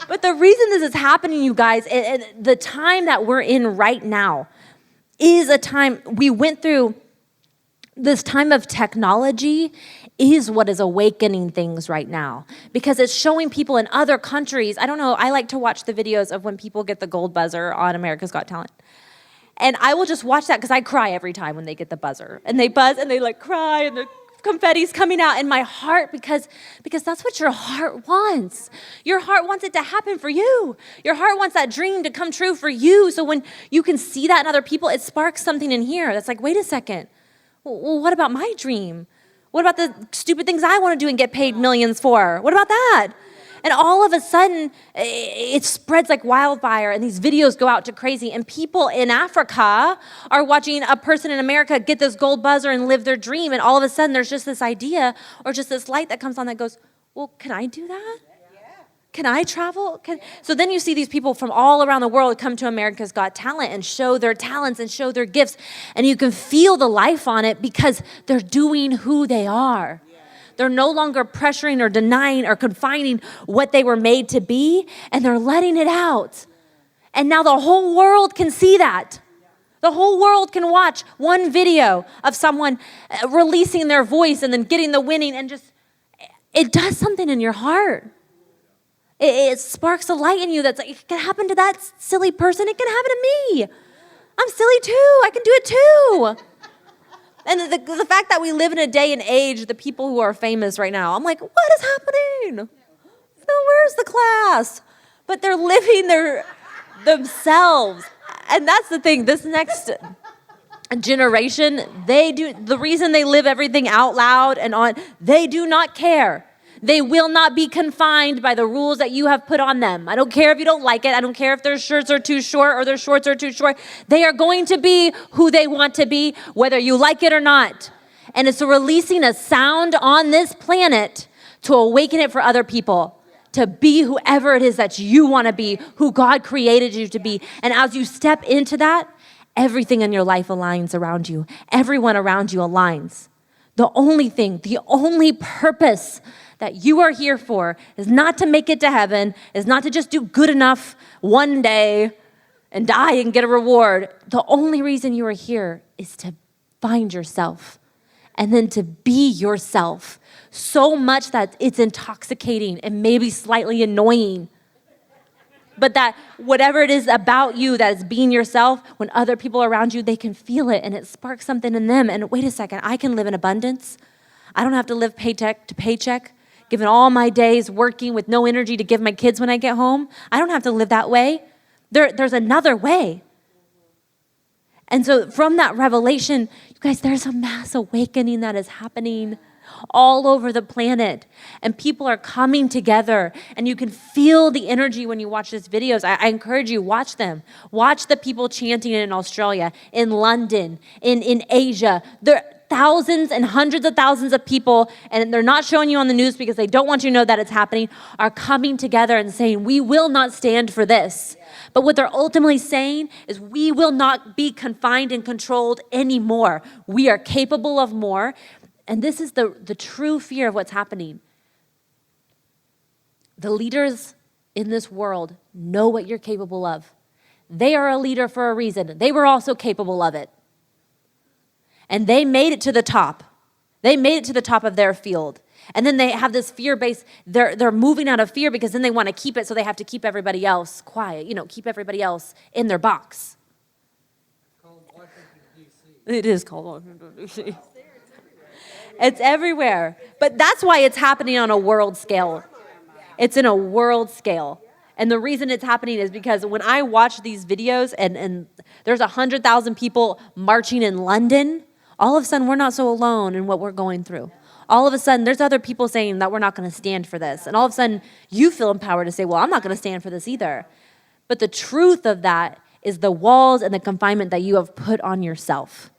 But the reason this is happening, you guys, and the time that we're in right now is a time we went through. This time of technology is what is awakening things right now because it's showing people in other countries. I don't know. I like to watch the videos of when people get the gold buzzer on America's Got Talent. And I will just watch that because I cry every time when they get the buzzer. And they buzz and they cry and the confetti's coming out in my heart because that's what your heart wants. Your heart wants it to happen for you. Your heart wants that dream to come true for you. So when you can see that in other people, it sparks something in here that's like, wait a second. Well, what about my dream? What about the stupid things I want to do and get paid millions for? What about that? And all of a sudden, it spreads like wildfire, and these videos go out to crazy. And people in Africa are watching a person in America get this gold buzzer and live their dream. And all of a sudden, there's just this idea or just this light that comes on that goes, well, can I do that? Can I travel? So then you see these people from all around the world come to America's Got Talent and show their talents and show their gifts. And you can feel the life on it because they're doing who they are. They're no longer pressuring or denying or confining what they were made to be, and they're letting it out. And now the whole world can see that. The whole world can watch one video of someone releasing their voice and then getting the winning, and it does something in your heart. It sparks a light in you that's like, it can happen to that silly person. It can happen to me. I'm silly too. I can do it too. And the fact that we live in a day and age, the people who are famous right now, I'm like, what is happening? No, where's the class? But they're living themselves. And that's the thing. This next generation, the reason they live everything out loud and on, they do not care. They will not be confined by the rules that you have put on them. I don't care if you don't like it. I don't care if their shirts are too short or their shorts are too short. They are going to be who they want to be, whether you like it or not. And it's releasing a sound on this planet to awaken it for other people, to be whoever it is that you want to be, who God created you to be. And as you step into that, everything in your life aligns around you. Everyone around you aligns. The only purpose that you are here for is not to make it to heaven, is not to just do good enough one day and die and get a reward. The only reason you are here is to find yourself and then to be yourself so much that it's intoxicating and maybe slightly annoying. But that whatever it is about you that is being yourself, when other people are around you, they can feel it and it sparks something in them. And wait a second, I can live in abundance. I don't have to live paycheck to paycheck, giving all my days working with no energy to give my kids when I get home. I don't have to live that way. There's another way. And so from that revelation, you guys, there's a mass awakening that is happening all over the planet. And people are coming together. And you can feel the energy when you watch these videos. I encourage you, watch them. Watch the people chanting in Australia, in London, in Asia. There are thousands and hundreds of thousands of people, and they're not showing you on the news because they don't want you to know that it's happening, are coming together and saying, we will not stand for this. But what they're ultimately saying is we will not be confined and controlled anymore. We are capable of more. And this is the true fear of what's happening. The leaders in this world know what you're capable of. They are a leader for a reason. They were also capable of it. And they made it to the top. They made it to the top of their field. And then they have this fear base. They're moving out of fear because then they want to keep it, so they have to keep everybody else quiet, keep everybody else in their box. It's called Washington, D.C. It is called Washington, D.C. It's everywhere. But that's why it's happening on a world scale. It's in a world scale. And the reason it's happening is because when I watch these videos and there's 100,000 people marching in London, all of a sudden we're not so alone in what we're going through. All of a sudden there's other people saying that we're not going to stand for this. And all of a sudden you feel empowered to say, well, I'm not going to stand for this either. But the truth of that is the walls and the confinement that you have put on yourself.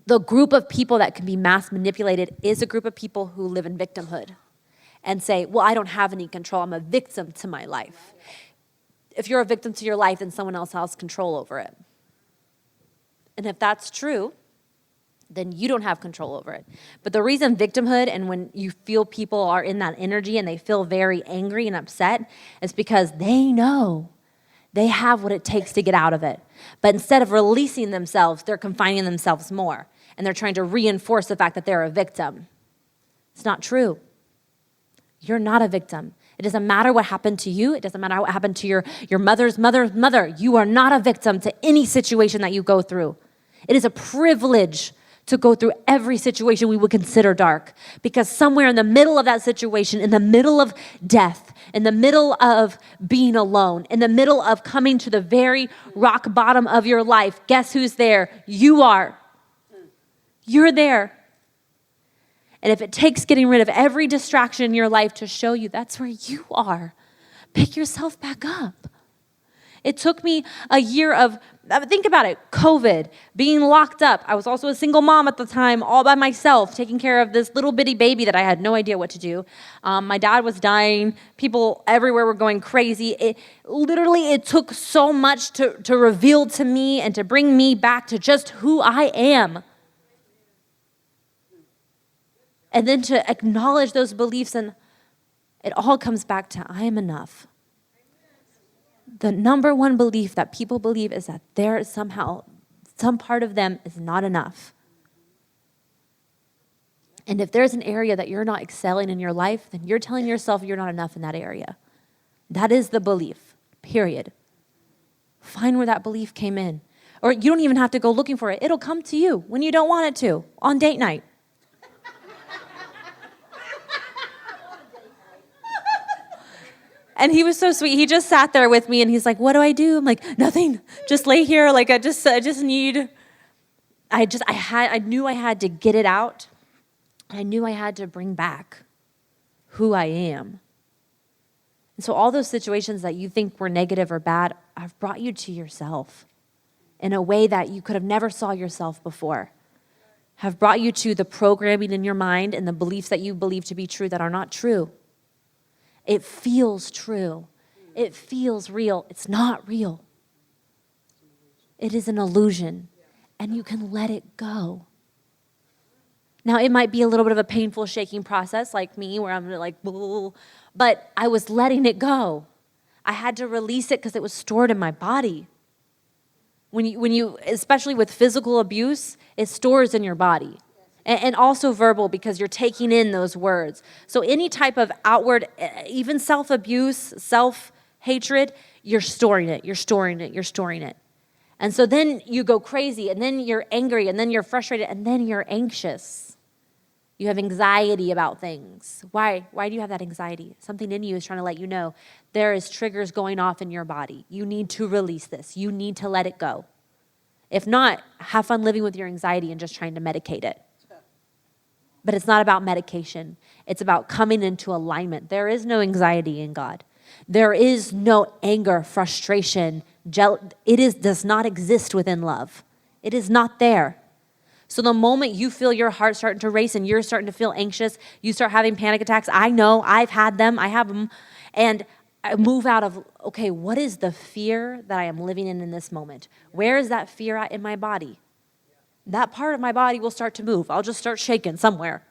The group of people that can be mass manipulated is a group of people who live in victimhood and say, well, I don't have any control. I'm a victim to my life. If you're a victim to your life, then someone else has control over it. And if that's true, then you don't have control over it. But the reason victimhood and when you feel people are in that energy and they feel very angry and upset is because they know they have what it takes to get out of it. But instead of releasing themselves, they're confining themselves more. And they're trying to reinforce the fact that they're a victim. It's not true. You're not a victim. It doesn't matter what happened to you. It doesn't matter what happened to your mother's mother's mother. You are not a victim to any situation that you go through. It is a privilege to go through every situation we would consider dark. Because somewhere in the middle of that situation, in the middle of death, in the middle of being alone, in the middle of coming to the very rock bottom of your life, guess who's there? You are. You're there. And if it takes getting rid of every distraction in your life to show you that's where you are, pick yourself back up. It took me a year of, think about it, COVID, being locked up. I was also a single mom at the time, all by myself, taking care of this little bitty baby that I had no idea what to do. My dad was dying. People everywhere were going crazy. It took so much to reveal to me and to bring me back to just who I am. And then to acknowledge those beliefs, and it all comes back to I am enough. The number one belief that people believe is that there is somehow, some part of them is not enough. And if there's an area that you're not excelling in your life, then you're telling yourself you're not enough in that area. That is the belief, period. Find where that belief came in. Or you don't even have to go looking for it. It'll come to you when you don't want it to, on date night. And he was so sweet. He just sat there with me and he's like, what do I do? I'm like, nothing. Just lay here. Like, I just need, I knew I had to get it out. I knew I had to bring back who I am. And so all those situations that you think were negative or bad, I've brought you to yourself in a way that you could have never saw yourself before. Have brought you to the programming in your mind and the beliefs that you believe to be true that are not true. It feels true. It feels real. It's not real. It is an illusion, and you can let it go. Now, it might be a little bit of a painful shaking process like me where I'm like, but I was letting it go. I had to release it because it was stored in my body. When you, especially with physical abuse, it stores in your body. And also verbal, because you're taking in those words. So any type of outward, even self-abuse, self-hatred, you're storing it, you're storing it, you're storing it. And so then you go crazy, and then you're angry, and then you're frustrated, and then you're anxious. You have anxiety about things. Why? Why do you have that anxiety? Something in you is trying to let you know there is triggers going off in your body. You need to release this. You need to let it go. If not, have fun living with your anxiety and just trying to medicate it. But it's not about medication. It's about coming into alignment. There is no anxiety in God. There is no anger, frustration, does not exist within love. It is not there. So the moment you feel your heart starting to race and you're starting to feel anxious, you start having panic attacks. I know, I've had them, I have them. And I move out of, okay, what is the fear that I am living in this moment? Where is that fear at in my body? That part of my body will start to move. I'll just start shaking somewhere.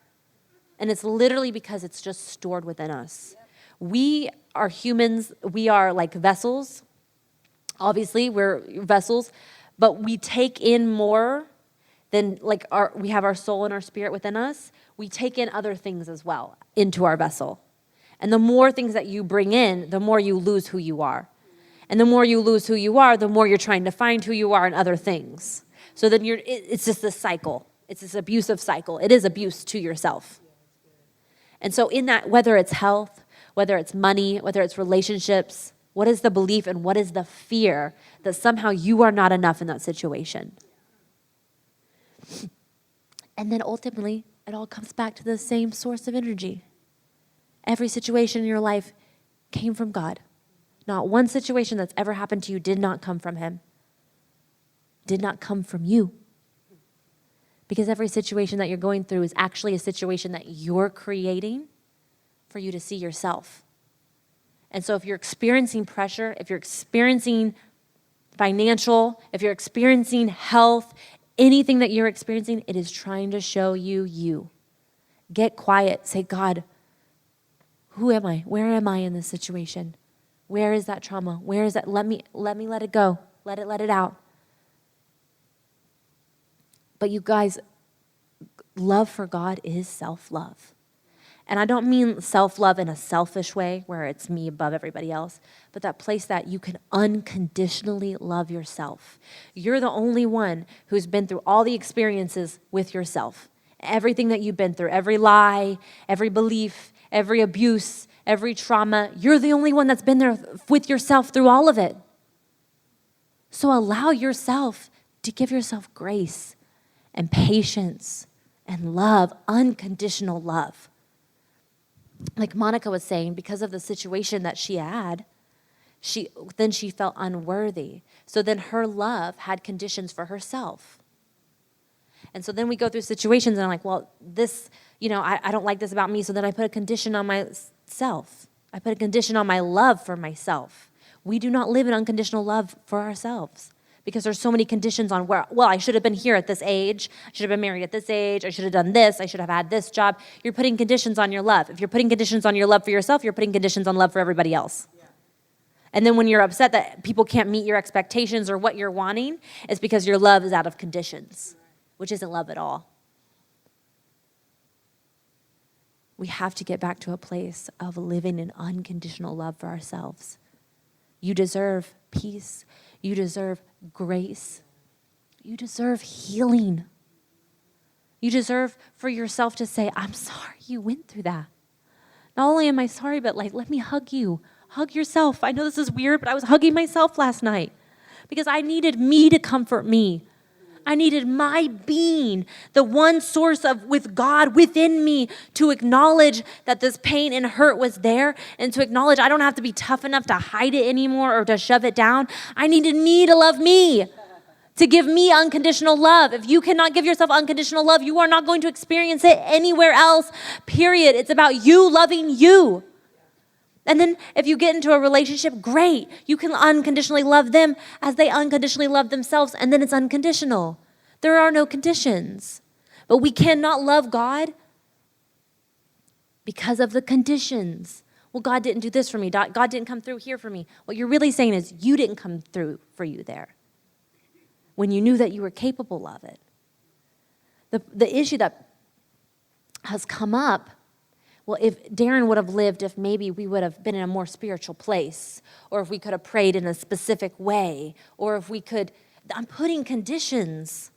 And it's literally because it's just stored within us. We are humans. We are like vessels. Obviously, we're vessels. But we take in more than we have our soul and our spirit within us. We take in other things as well into our vessel. And the more things that you bring in, the more you lose who you are. And the more you lose who you are, the more you're trying to find who you are in other things. So then it's just this cycle. It's this abusive cycle. It is abuse to yourself. And so in that, whether it's health, whether it's money, whether it's relationships, what is the belief and what is the fear that somehow you are not enough in that situation? And then ultimately, it all comes back to the same source of energy. Every situation in your life came from God. Not one situation that's ever happened to you did not come from Him. Did not come from you. Because every situation that you're going through is actually a situation that you're creating for you to see yourself. And so if you're experiencing pressure, if you're experiencing financial, if you're experiencing health, anything that you're experiencing, it is trying to show you you. Get quiet. Say, God, who am I? Where am I in this situation? Where is that trauma? Where is that? Let me let it go. Let it out. But you guys, love for God is self-love. And I don't mean self-love in a selfish way where it's me above everybody else, but that place that you can unconditionally love yourself. You're the only one who's been through all the experiences with yourself. Everything that you've been through, every lie, every belief, every abuse, every trauma, you're the only one that's been there with yourself through all of it. So allow yourself to give yourself grace and patience and love, unconditional love. Like Monica was saying, because of the situation that she had, she felt unworthy. So then her love had conditions for herself. And so then we go through situations and I'm like, well, this, I don't like this about me. So then I put a condition on myself. I put a condition on my love for myself. We do not live in unconditional love for ourselves. Because there's so many conditions on I should have been here at this age. I should have been married at this age. I should have done this. I should have had this job. You're putting conditions on your love. If you're putting conditions on your love for yourself, you're putting conditions on love for everybody else. Yeah. And then when you're upset that people can't meet your expectations or what you're wanting, it's because your love is out of conditions, which isn't love at all. We have to get back to a place of living in unconditional love for ourselves. You deserve peace. You deserve grace. You deserve healing. You deserve for yourself to say, I'm sorry you went through that. Not only am I sorry, but let me hug you. Hug yourself. I know this is weird, but I was hugging myself last night because I needed me to comfort me. I needed my being, the one source with God within me, to acknowledge that this pain and hurt was there, and to acknowledge I don't have to be tough enough to hide it anymore or to shove it down. I needed me to love me, to give me unconditional love. If you cannot give yourself unconditional love, you are not going to experience it anywhere else, period. It's about you loving you. And then if you get into a relationship, great. You can unconditionally love them as they unconditionally love themselves, and then it's unconditional. There are no conditions. But we cannot love God because of the conditions. Well, God didn't do this for me. God didn't come through here for me. What you're really saying is you didn't come through for you there. when you knew that you were capable of it. The issue that has come up, well, if Darren would have lived, if maybe we would have been in a more spiritual place, or if we could have prayed in a specific way, or if we could, I'm putting conditions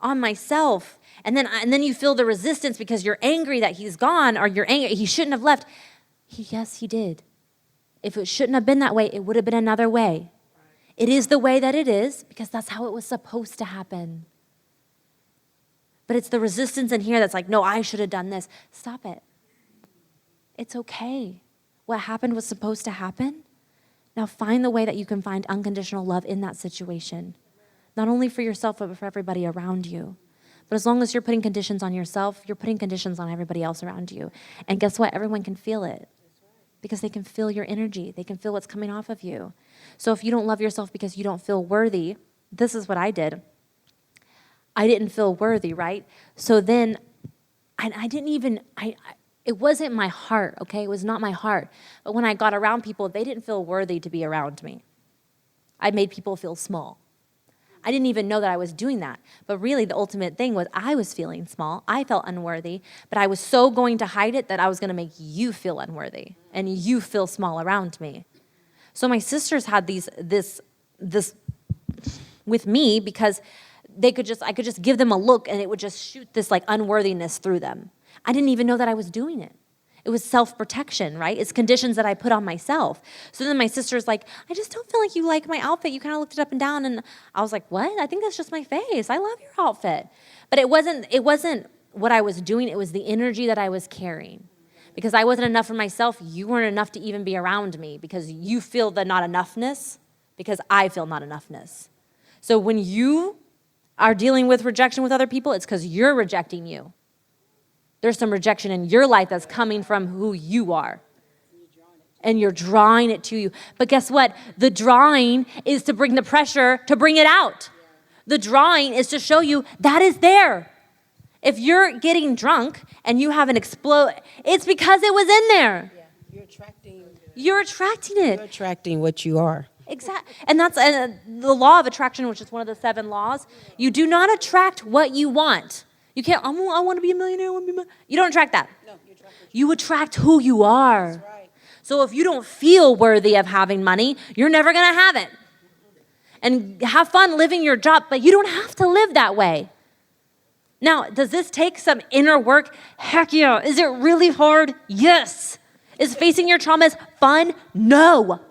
on myself. And then you feel the resistance because you're angry that he's gone, or you're angry, he shouldn't have left. Yes, he did. If it shouldn't have been that way, it would have been another way. It is the way that it is because that's how it was supposed to happen. But it's the resistance in here that's like, no, I should have done this. Stop it. It's okay. What happened was supposed to happen. Now find the way that you can find unconditional love in that situation. Not only for yourself, but for everybody around you. But as long as you're putting conditions on yourself, you're putting conditions on everybody else around you. And guess what? Everyone can feel it. Because they can feel your energy. They can feel what's coming off of you. So if you don't love yourself because you don't feel worthy, this is what I did. I didn't feel worthy, right? So then I didn't even, it wasn't my heart, okay? It was not my heart. But when I got around people, they didn't feel worthy to be around me. I made people feel small. I didn't even know that I was doing that. But really, the ultimate thing was I was feeling small. I felt unworthy. But I was so going to hide it that I was going to make you feel unworthy and you feel small around me. So my sisters had this with me because I could just give them a look and it would just shoot this like unworthiness through them. I didn't even know that I was doing it. It was self-protection, right? It's conditions that I put on myself. So then my sister's like, I just don't feel like you like my outfit. You kind of looked it up and down. And I was like, what? I think that's just my face. I love your outfit. But it wasn't what I was doing. It was the energy that I was carrying. Because I wasn't enough for myself. You weren't enough to even be around me because you feel the not enoughness because I feel not enoughness. So when you are dealing with rejection with other people, it's because you're rejecting you. There's some rejection in your life that's coming from who you are. And you're drawing it to you. But guess what? The drawing is to bring the pressure, to bring it out. The drawing is to show you that is there. If you're getting drunk and you have an explode, it's because it was in there. Yeah, you're attracting it. You're attracting what you are. Exactly. And that's the law of attraction, which is one of the 7 laws. You do not attract what you want. You can't, I want to be a millionaire. You don't attract that. No, you attract who you are. That's right. So if you don't feel worthy of having money, you're never going to have it. And have fun living your job, but you don't have to live that way. Now, does this take some inner work? Heck yeah. Is it really hard? Yes. Is facing your traumas fun? No.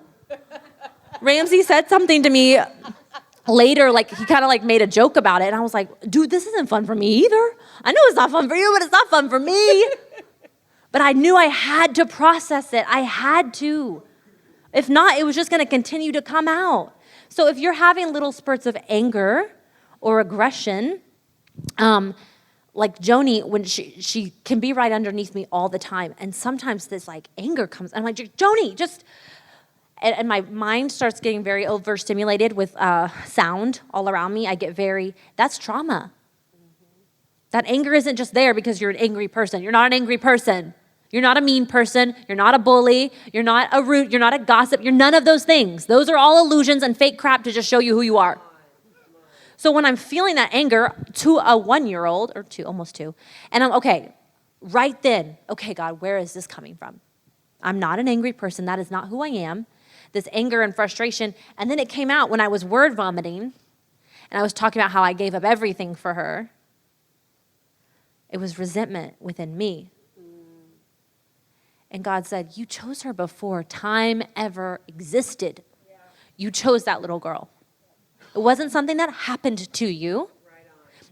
Ramsey said something to me later, like he kind of like made a joke about it. And I was like, dude, this isn't fun for me either. I know it's not fun for you, but it's not fun for me. But I knew I had to process it. I had to. If not, it was just going to continue to come out. So if you're having little spurts of anger or aggression, like Joni, when she can be right underneath me all the time. And sometimes this like anger comes. I'm like, Joni, just... And my mind starts getting very overstimulated with sound all around me. I get that's trauma. That anger isn't just there because you're an angry person. You're not an angry person. You're not a mean person. You're not a bully. You're not a rude. You're not a gossip. You're none of those things. Those are all illusions and fake crap to just show you who you are. So when I'm feeling that anger to a 1-year-old, or 2, almost 2, and I'm, okay, right then, okay, God, where is this coming from? I'm not an angry person. That is not who I am. This anger and frustration. And then it came out when I was word vomiting and I was talking about how I gave up everything for her. It was resentment within me. And God said, you chose her before time ever existed. You chose that little girl. It wasn't something that happened to you.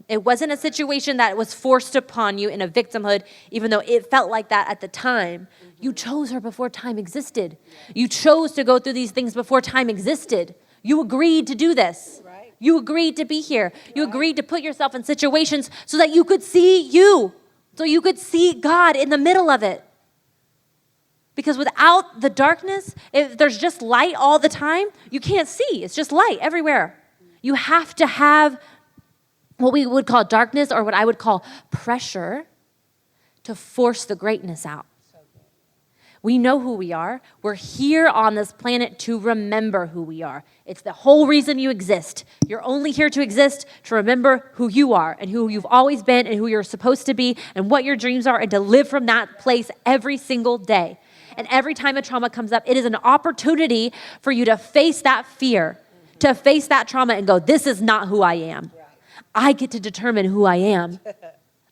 It wasn't a situation that was forced upon you in a victimhood, even though it felt like that at the time. You chose her before time existed. You chose to go through these things before time existed. You agreed to do this. You agreed to be here. You agreed to put yourself in situations so that you could see you, so you could see God in the middle of it. Because without the darkness, if there's just light all the time, you can't see. It's just light everywhere. You have to have what we would call darkness, or what I would call pressure, to force the greatness out. We know who we are. We're here on this planet to remember who we are. It's the whole reason you exist. You're only here to exist to remember who you are and who you've always been and who you're supposed to be and what your dreams are, and to live from that place every single day. And every time a trauma comes up, it is an opportunity for you to face that fear, to face that trauma and go, this is not who I am. I get to determine who I am.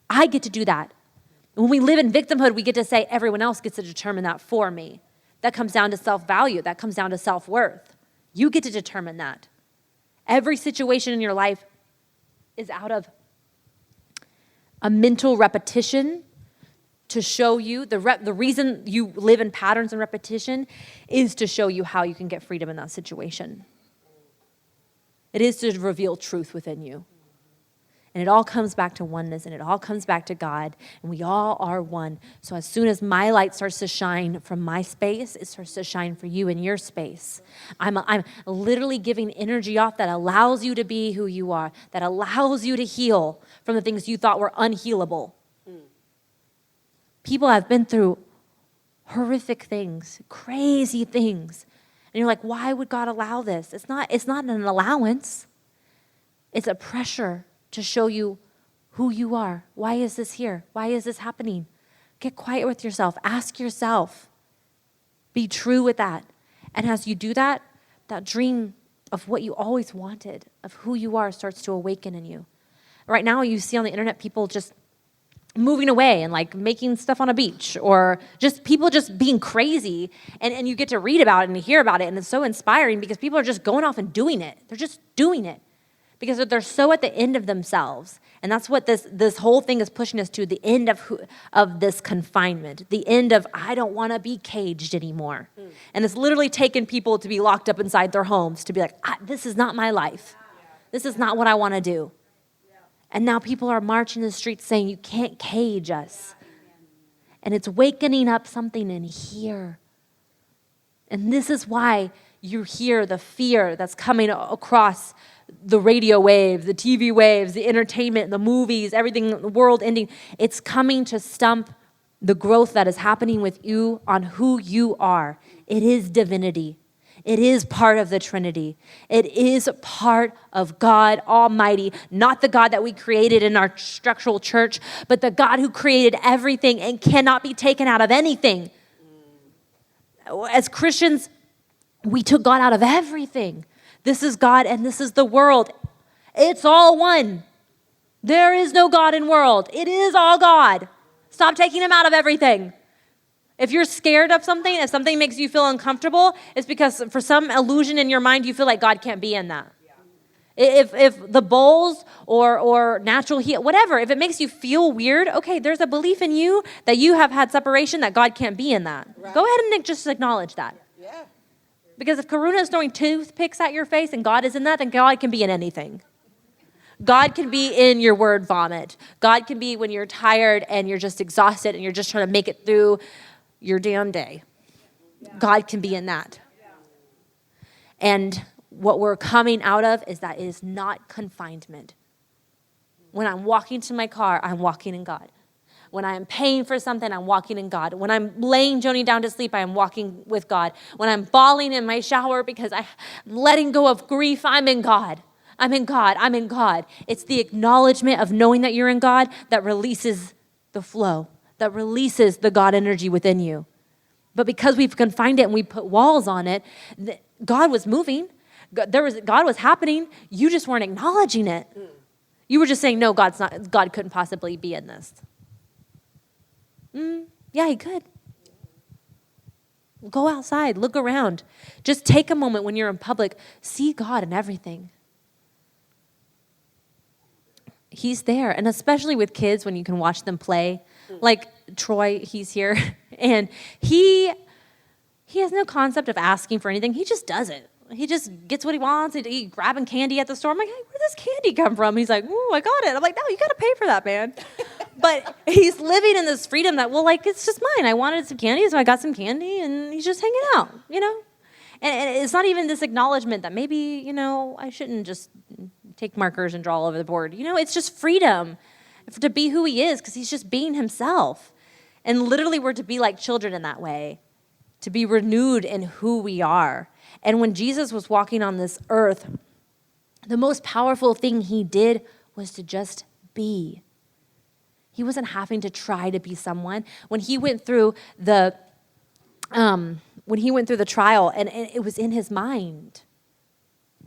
I get to do that. When we live in victimhood, we get to say everyone else gets to determine that for me. That comes down to self-value. That comes down to self-worth. You get to determine that. Every situation in your life is out of a mental repetition to show you, the reason you live in patterns and repetition is to show you how you can get freedom in that situation. It is to reveal truth within you. And it all comes back to oneness, and it all comes back to God, and we all are one. So as soon as my light starts to shine from my space, it starts to shine for you in your space. I'm literally giving energy off that allows you to be who you are, that allows you to heal from the things you thought were unhealable. People have been through horrific things, crazy things. And you're like, why would God allow this? It's not an allowance. It's a pressure to show you who you are. Why is this here? Why is this happening? Get quiet with yourself. Ask yourself. Be true with that. And as you do that, that dream of what you always wanted, of who you are, starts to awaken in you. Right now, you see on the internet people just moving away and like making stuff on a beach, or just people just being crazy. And you get to read about it and hear about it. And it's so inspiring because people are just going off and doing it. They're just doing it. Because they're so at the end of themselves. And that's what this whole thing is pushing us to, the end of this confinement, the end of, I don't want to be caged anymore. And it's literally taken people to be locked up inside their homes, to be like, this is not my life. This is not what I want to do. And now people are marching the streets saying, you can't cage us. And it's wakening up something in here. And this is why you hear the fear that's coming across the radio waves, the TV waves, the entertainment, the movies, everything, the world ending. It's coming to stump the growth that is happening with you on who you are. It is divinity. It is part of the Trinity. It is part of God Almighty, not the God that we created in our structural church, but the God who created everything and cannot be taken out of anything. As Christians, we took God out of everything. This is God and this is the world. It's all one. There is no God in world. It is all God. Stop taking him out of everything. If you're scared of something, if something makes you feel uncomfortable, it's because for some illusion in your mind, you feel like God can't be in that. If the bowls or natural heat, whatever, if it makes you feel weird, okay, there's a belief in you that you have had separation, that God can't be in that. Right. Go ahead and just acknowledge that. Yeah. Because if Karuna is throwing toothpicks at your face and God is in that, then God can be in anything. God can be in your word vomit. God can be when you're tired and you're just exhausted and you're just trying to make it through your damn day. God can be in that. And what we're coming out of is that it is not confinement. When I'm walking to my car, I'm walking in God. When I'm paying for something, I'm walking in God. When I'm laying Joni down to sleep, I am walking with God. When I'm bawling in my shower because I'm letting go of grief, I'm in God. I'm in God. I'm in God. It's the acknowledgement of knowing that you're in God that releases the flow, that releases the God energy within you. But because we've confined it and we put walls on it, God was moving. God was happening. You just weren't acknowledging it. You were just saying, no, God couldn't possibly be in this. Yeah, he could. Go outside, look around. Just take a moment when you're in public. See God in everything. He's there. And especially with kids, when you can watch them play. Like Troy, he's here. And he has no concept of asking for anything. He just does it. He just gets what he wants. He's grabbing candy at the store. I'm like, hey, where does candy come from? He's like, ooh, I got it. I'm like, no, you got to pay for that, man. But he's living in this freedom that, well, like, it's just mine. I wanted some candy, so I got some candy, and he's just hanging out, you know? And it's not even this acknowledgement that maybe, you know, I shouldn't just take markers and draw all over the board. You know, it's just freedom to be who he is because he's just being himself. And literally we're to be like children in that way. to be renewed in who we are. And when Jesus was walking on this earth, the most powerful thing he did was to just be. He wasn't having to try to be someone. When he went through the trial, and it was in his mind,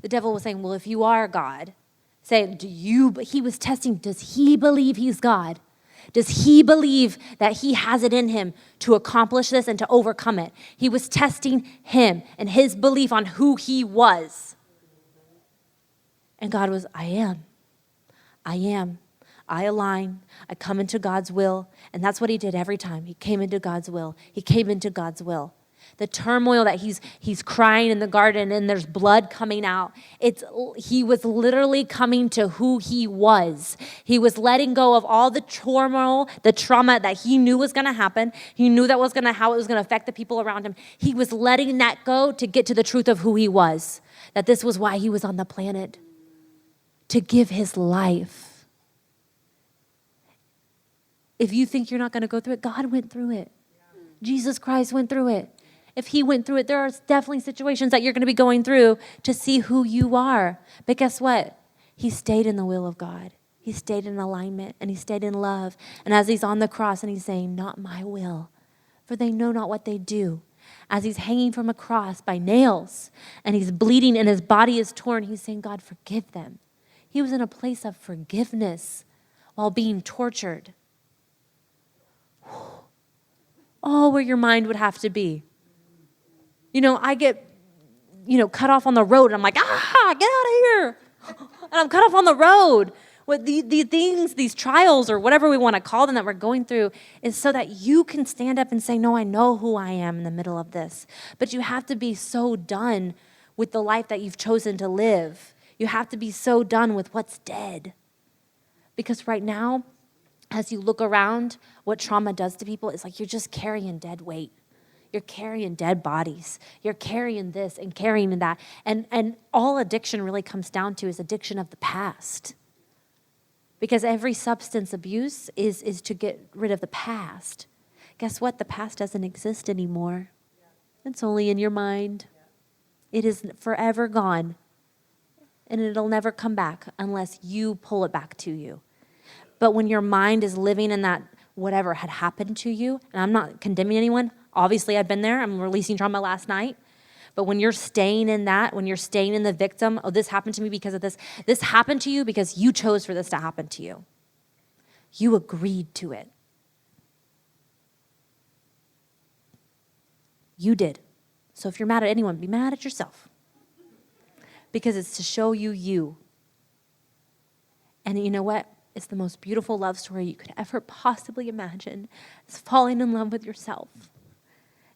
the devil was saying, well, if you are God, saying, he was testing, does he believe he's God? Does he believe that he has it in him to accomplish this and to overcome it? He was testing him and his belief on who he was. And God was, I am. I align. I come into God's will. And that's what he did every time. He came into God's will. He came into God's will. The turmoil that he's crying in the garden and there's blood coming out. He was literally coming to who he was. He was letting go of all the turmoil, the trauma that he knew was going to happen. He knew how it was going to affect the people around him. He was letting that go to get to the truth of who he was. That this was why he was on the planet. To give his life. If you think you're not going to go through it, God went through it. Jesus Christ went through it. If he went through it, there are definitely situations that you're going to be going through to see who you are. But guess what? He stayed in the will of God. He stayed in alignment and he stayed in love. And as he's on the cross and he's saying, not my will, for they know not what they do. As he's hanging from a cross by nails and he's bleeding and his body is torn, he's saying, God, forgive them. He was in a place of forgiveness while being tortured. Oh, where your mind would have to be. I get, cut off on the road and I'm like, get out of here. And I'm cut off on the road. With the things, these trials or whatever we want to call them that we're going through is so that you can stand up and say, no, I know who I am in the middle of this. But you have to be so done with the life that you've chosen to live. You have to be so done with what's dead. Because right now, as you look around, what trauma does to people is like you're just carrying dead weight. You're carrying dead bodies. You're carrying this and carrying that. And all addiction really comes down to is addiction of the past. Because every substance abuse is to get rid of the past. Guess what? The past doesn't exist anymore. It's only in your mind. It is forever gone. And it'll never come back unless you pull it back to you. But when your mind is living in that whatever had happened to you, and I'm not condemning anyone. Obviously, I've been there. I'm releasing trauma last night. But when you're staying in that, when you're staying in the victim, oh, this happened to me because of this. This happened to you because you chose for this to happen to you. You agreed to it. You did. So if you're mad at anyone, be mad at yourself. Because it's to show you you. And you know what? It's the most beautiful love story you could ever possibly imagine. It's falling in love with yourself.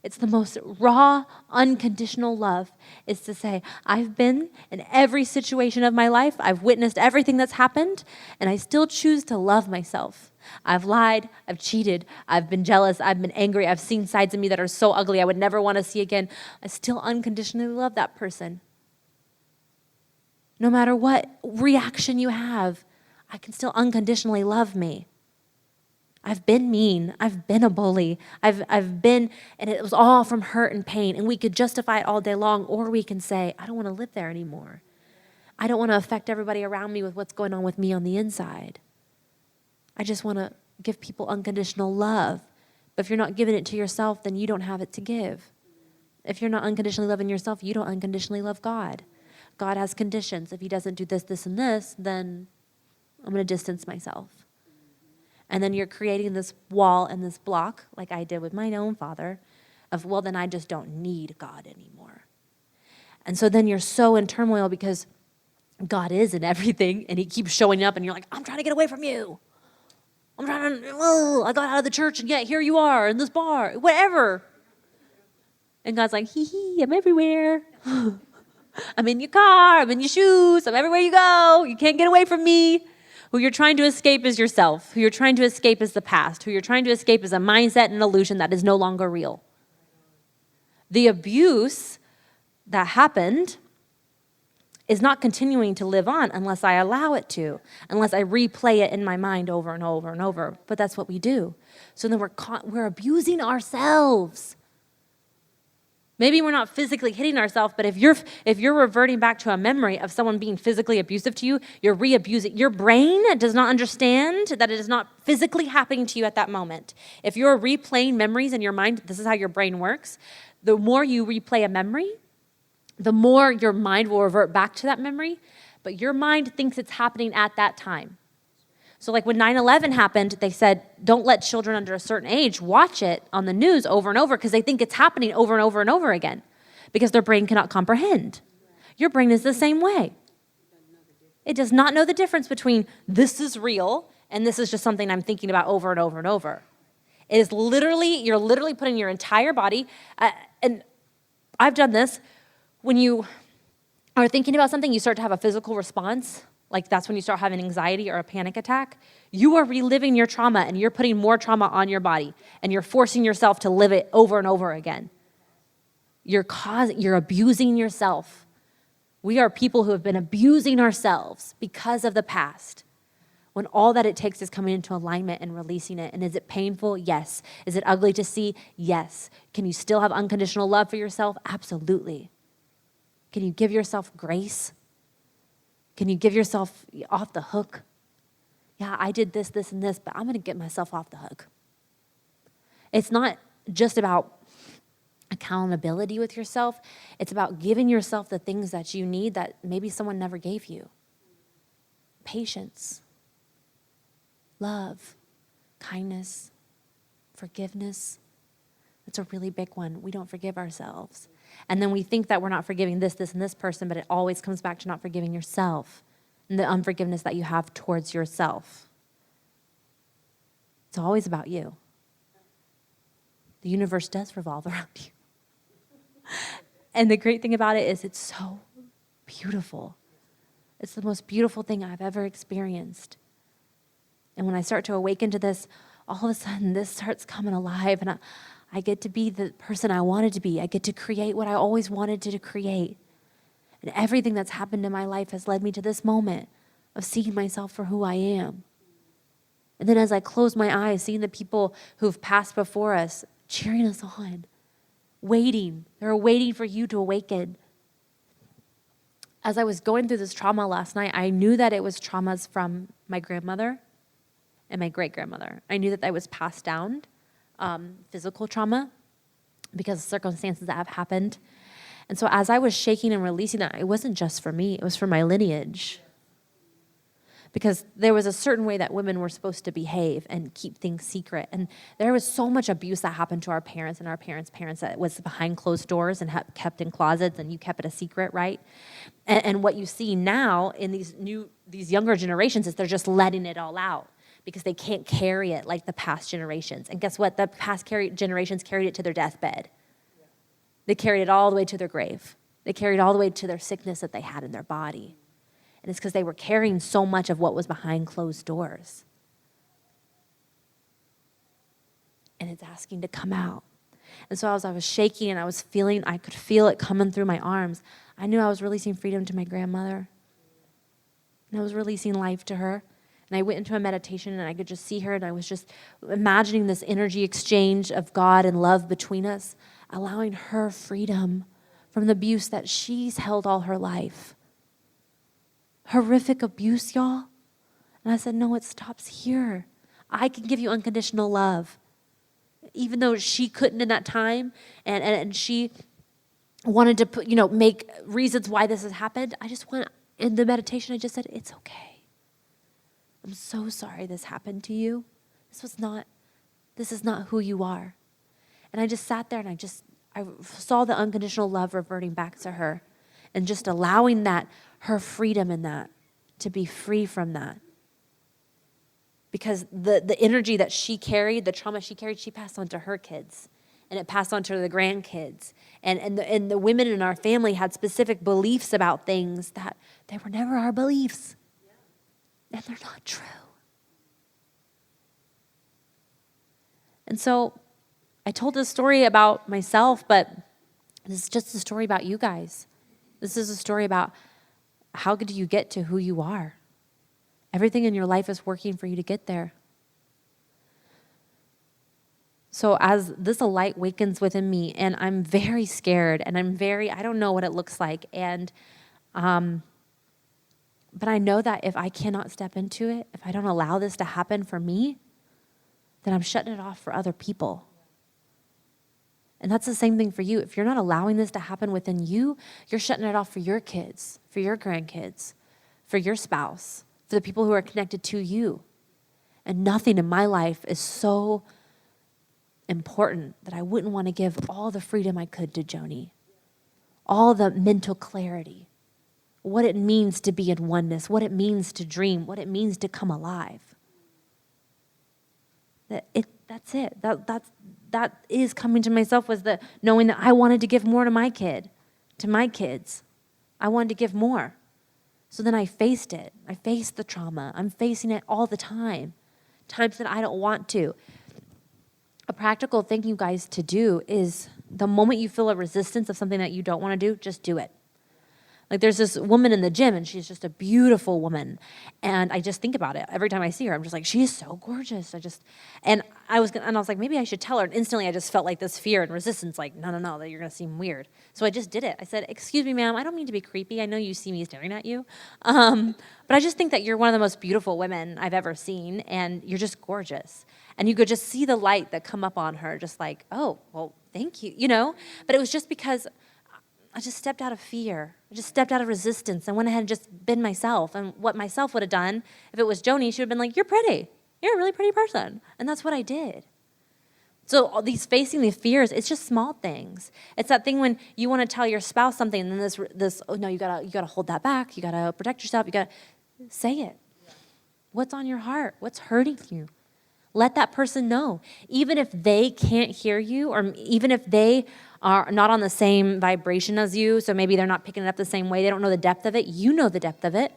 It's the most raw, unconditional love. Is to say, I've been in every situation of my life. I've witnessed everything that's happened, and I still choose to love myself. I've lied. I've cheated. I've been jealous. I've been angry. I've seen sides of me that are so ugly I would never want to see again. I still unconditionally love that person. No matter what reaction you have, I can still unconditionally love me. I've been mean. I've been a bully. I've been, and it was all from hurt and pain. And we could justify it all day long, or we can say, I don't want to live there anymore. I don't want to affect everybody around me with what's going on with me on the inside. I just want to give people unconditional love. But if you're not giving it to yourself, then you don't have it to give. If you're not unconditionally loving yourself, you don't unconditionally love God. God has conditions. If he doesn't do this, this, and this, then I'm going to distance myself. And then you're creating this wall and this block, like I did with my own father, of, well, then I just don't need God anymore. And so then you're so in turmoil because God is in everything, and he keeps showing up, and you're like, I'm trying to get away from you. I got out of the church, and yet here you are in this bar, whatever. And God's like, I'm everywhere. I'm in your car, I'm in your shoes, I'm everywhere you go. You can't get away from me. Who you're trying to escape is yourself. Who you're trying to escape is the past. Who you're trying to escape is a mindset and an illusion that is no longer real. The abuse that happened is not continuing to live on unless I allow it to, unless I replay it in my mind over and over and over. But that's what we do. So then we're abusing ourselves. Maybe we're not physically hitting ourselves, but if you're reverting back to a memory of someone being physically abusive to you, you're re-abusing. Your brain does not understand that it is not physically happening to you at that moment. If you're replaying memories in your mind, this is how your brain works. The more you replay a memory, the more your mind will revert back to that memory, but your mind thinks it's happening at that time. So like when 9/11 happened, they said, don't let children under a certain age watch it on the news over and over because they think it's happening over and over and over again because their brain cannot comprehend. Your brain is the same way. It does not know the difference between this is real and this is just something I'm thinking about over and over and over. It is literally, you're literally putting your entire body, and I've done this, when you are thinking about something, you start to have a physical response. Like that's when you start having anxiety or a panic attack. You are reliving your trauma and you're putting more trauma on your body and you're forcing yourself to live it over and over again. You're abusing yourself. We are people who have been abusing ourselves because of the past. When all that it takes is coming into alignment and releasing it. And is it painful? Yes. Is it ugly to see? Yes. Can you still have unconditional love for yourself? Absolutely. Can you give yourself grace? Can you give yourself off the hook? Yeah, I did this, this, and this, but I'm going to get myself off the hook. It's not just about accountability with yourself. It's about giving yourself the things that you need that maybe someone never gave you. Patience, love, kindness, forgiveness. That's a really big one. We don't forgive ourselves. And then we think that we're not forgiving this, this, and this person, but it always comes back to not forgiving yourself and the unforgiveness that you have towards yourself. It's always about you. The universe does revolve around you. And the great thing about it is it's so beautiful. It's the most beautiful thing I've ever experienced. And when I start to awaken to this, all of a sudden this starts coming alive, and I get to be the person I wanted to be. I get to create what I always wanted to create. And everything that's happened in my life has led me to this moment of seeing myself for who I am. And then as I close my eyes, seeing the people who've passed before us, cheering us on, waiting. They're waiting for you to awaken. As I was going through this trauma last night, I knew that it was traumas from my grandmother and my great-grandmother. I knew that that was passed down. Physical trauma because of circumstances that have happened. And so as I was shaking and releasing that, it wasn't just for me, it was for my lineage. Because there was a certain way that women were supposed to behave and keep things secret. And there was so much abuse that happened to our parents and our parents' parents that was behind closed doors and kept in closets, and you kept it a secret, right? And what you see now in these younger generations is they're just letting it all out, because they can't carry it like the past generations. And guess what? The past generations carried it to their deathbed. They carried it all the way to their grave. They carried it all the way to their sickness that they had in their body. And it's because they were carrying so much of what was behind closed doors. And it's asking to come out. And so as I was shaking and I could feel it coming through my arms, I knew I was releasing freedom to my grandmother. And I was releasing life to her. And I went into a meditation and I could just see her, and I was just imagining this energy exchange of God and love between us, allowing her freedom from the abuse that she's held all her life. Horrific abuse, y'all. And I said, no, it stops here. I can give you unconditional love. Even though she couldn't in that time, and she wanted to make reasons why this has happened, I just went in the meditation, I just said, it's okay. I'm so sorry this happened to you. This is not who you are. And I just sat there and I saw the unconditional love reverting back to her, and just allowing her freedom in that, to be free from that. Because the energy that she carried, the trauma she carried, she passed on to her kids, and it passed on to the grandkids. And the women in our family had specific beliefs about things that they were never our beliefs. And they're not true. And so I told this story about myself, but this is just a story about you guys. This is a story about how do you get to who you are. Everything in your life is working for you to get there. So as this light wakens within me, and I'm very scared, and I don't know what it looks like, and but I know that if I cannot step into it, if I don't allow this to happen for me, then I'm shutting it off for other people. And that's the same thing for you. If you're not allowing this to happen within you, you're shutting it off for your kids, for your grandkids, for your spouse, for the people who are connected to you. And nothing in my life is so important that I wouldn't want to give all the freedom I could to Joni, all the mental clarity, what it means to be in oneness, what it means to dream, what it means to come alive. That's it. That is coming to myself, was the knowing that I wanted to give more to my kid, to my kids. I wanted to give more. So then I faced it. I faced the trauma. I'm facing it all the time, times that I don't want to. A practical thing, you guys, to do is the moment you feel a resistance of something that you don't want to do, just do it. Like there's this woman in the gym, and she's just a beautiful woman. And I just think about it. Every time I see her, I'm just like, she is so gorgeous. And I was like, maybe I should tell her. And instantly I just felt like this fear and resistance, like, no, that you're going to seem weird. So I just did it. I said, excuse me, ma'am, I don't mean to be creepy. I know you see me staring at you. But I just think that you're one of the most beautiful women I've ever seen. And you're just gorgeous. And you could just see the light that come up on her, just like, oh, well, thank you, But it was just because I just stepped out of fear. I just stepped out of resistance and went ahead and just been myself. And what myself would have done, if it was Joni, she would have been like, you're pretty. You're a really pretty person. And that's what I did. So all these facing the fears, it's just small things. It's that thing when you want to tell your spouse something, and then this oh no, you gotta hold that back. You gotta protect yourself. You gotta say it. What's on your heart? What's hurting you? Let that person know. Even if they can't hear you, or even if they are not on the same vibration as you, so maybe they're not picking it up the same way, they don't know the depth of it, you know the depth of it.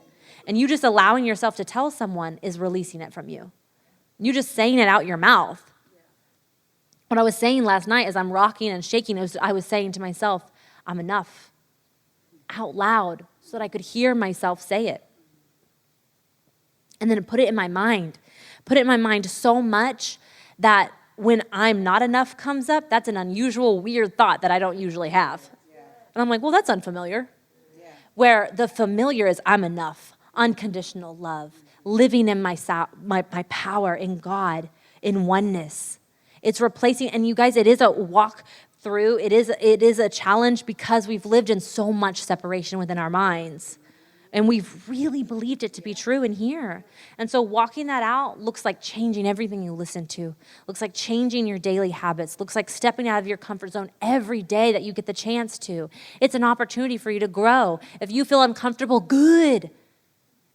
And you just allowing yourself to tell someone is releasing it from you. You just saying it out your mouth. What I was saying last night as I'm rocking and shaking, I was saying to myself, I'm enough, out loud, so that I could hear myself say it. And then put it in my mind. Put it in my mind so much that when I'm not enough comes up, that's an unusual, weird thought that I don't usually have. Yeah. And I'm like, well, that's unfamiliar. Yeah. Where the familiar is I'm enough, unconditional love, living in my power in God, in oneness. It's replacing, and you guys, it is a walk through, it is a challenge because we've lived in so much separation within our minds. And we've really believed it to be true in here. And so walking that out looks like changing everything you listen to, looks like changing your daily habits, looks like stepping out of your comfort zone every day that you get the chance to. It's an opportunity for you to grow. If you feel uncomfortable, good.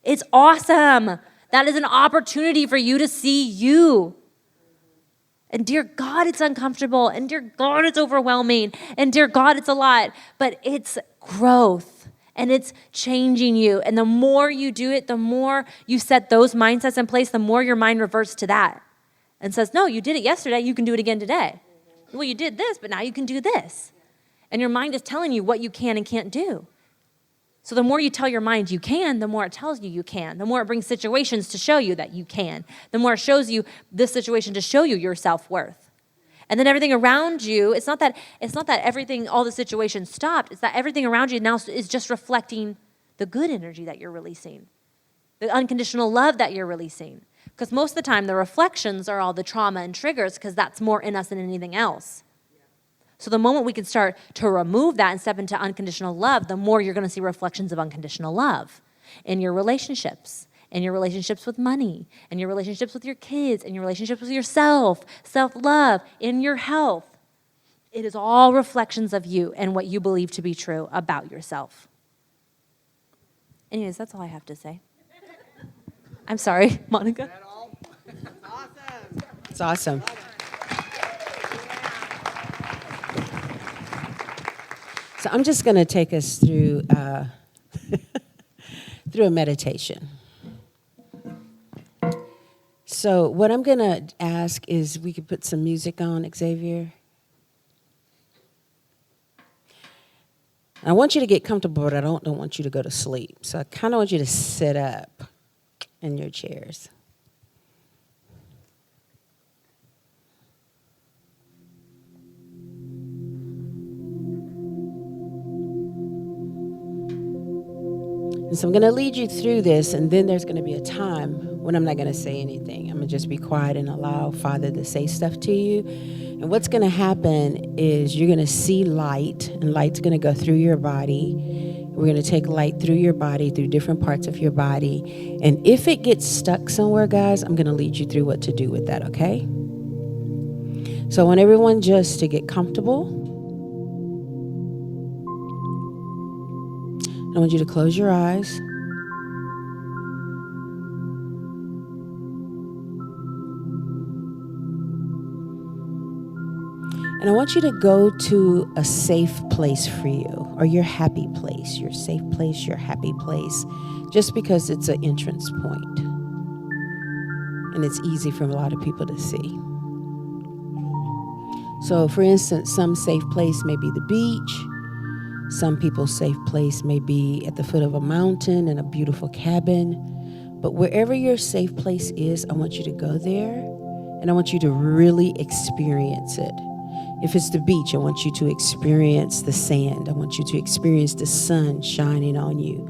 It's awesome. That is an opportunity for you to see you. And dear God, it's uncomfortable. And dear God, it's overwhelming. And dear God, it's a lot. But it's growth. And it's changing you. And the more you do it, the more you set those mindsets in place, the more your mind reverts to that and says, no, you did it yesterday, you can do it again today. Well, you did this, but now you can do this. And your mind is telling you what you can and can't do. So the more you tell your mind you can, the more it tells you you can. The more it brings situations to show you that you can. The more it shows you this situation to show you your self-worth. And then everything around you, it's not that everything, all the situations stopped. It's that everything around you now is just reflecting the good energy that you're releasing, the unconditional love that you're releasing. Because most of the time, the reflections are all the trauma and triggers because that's more in us than anything else. So the moment we can start to remove that and step into unconditional love, the more you're going to see reflections of unconditional love in your relationships. In your relationships with money, in your relationships with your kids, in your relationships with yourself, self-love, in your health. It is all reflections of you and what you believe to be true about yourself. Anyways, that's all I have to say. I'm sorry, Monica. Awesome. It's awesome. So I'm just going to take us through through a meditation. So what I'm going to ask is we could put some music on, Xavier. I want you to get comfortable, but I don't want you to go to sleep. So I kind of want you to sit up in your chairs. And so I'm going to lead you through this, and then there's going to be a time when I'm not going to say anything. I'm going to just be quiet and allow Father to say stuff to you. And what's going to happen is you're going to see light, and light's going to go through your body. We're going to take light through your body, through different parts of your body. And if it gets stuck somewhere, guys, I'm going to lead you through what to do with that, okay? So I want everyone just to get comfortable. I want you to close your eyes. And I want you to go to a safe place for you, or your happy place, your safe place, your happy place, just because it's an entrance point. And it's easy for a lot of people to see. So for instance, some safe place may be the beach. Some people's safe place may be at the foot of a mountain in a beautiful cabin. But wherever your safe place is, I want you to go there, and I want you to really experience it. If it's the beach, I want you to experience the sand. I want you to experience the sun shining on you.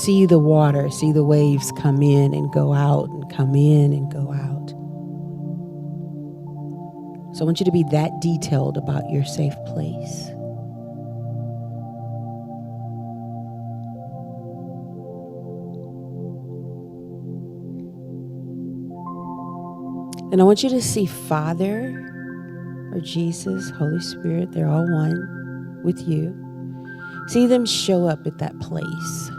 See the water, see the waves come in and go out and come in and go out. So I want you to be that detailed about your safe place. And I want you to see Father or Jesus, Holy Spirit, they're all one with you. See them show up at that place.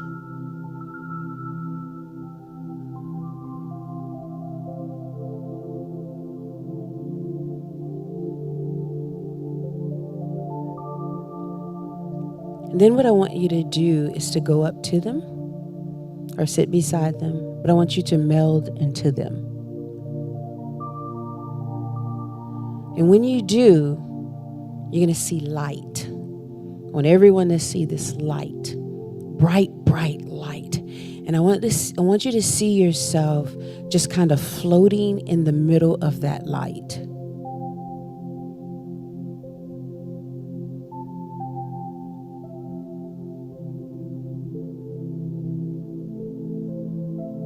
And then what I want you to do is to go up to them or sit beside them, but I want you to meld into them. And when you do, you're going to see light. I want everyone to see this light, bright, bright light. And I want you to see yourself just kind of floating in the middle of that light.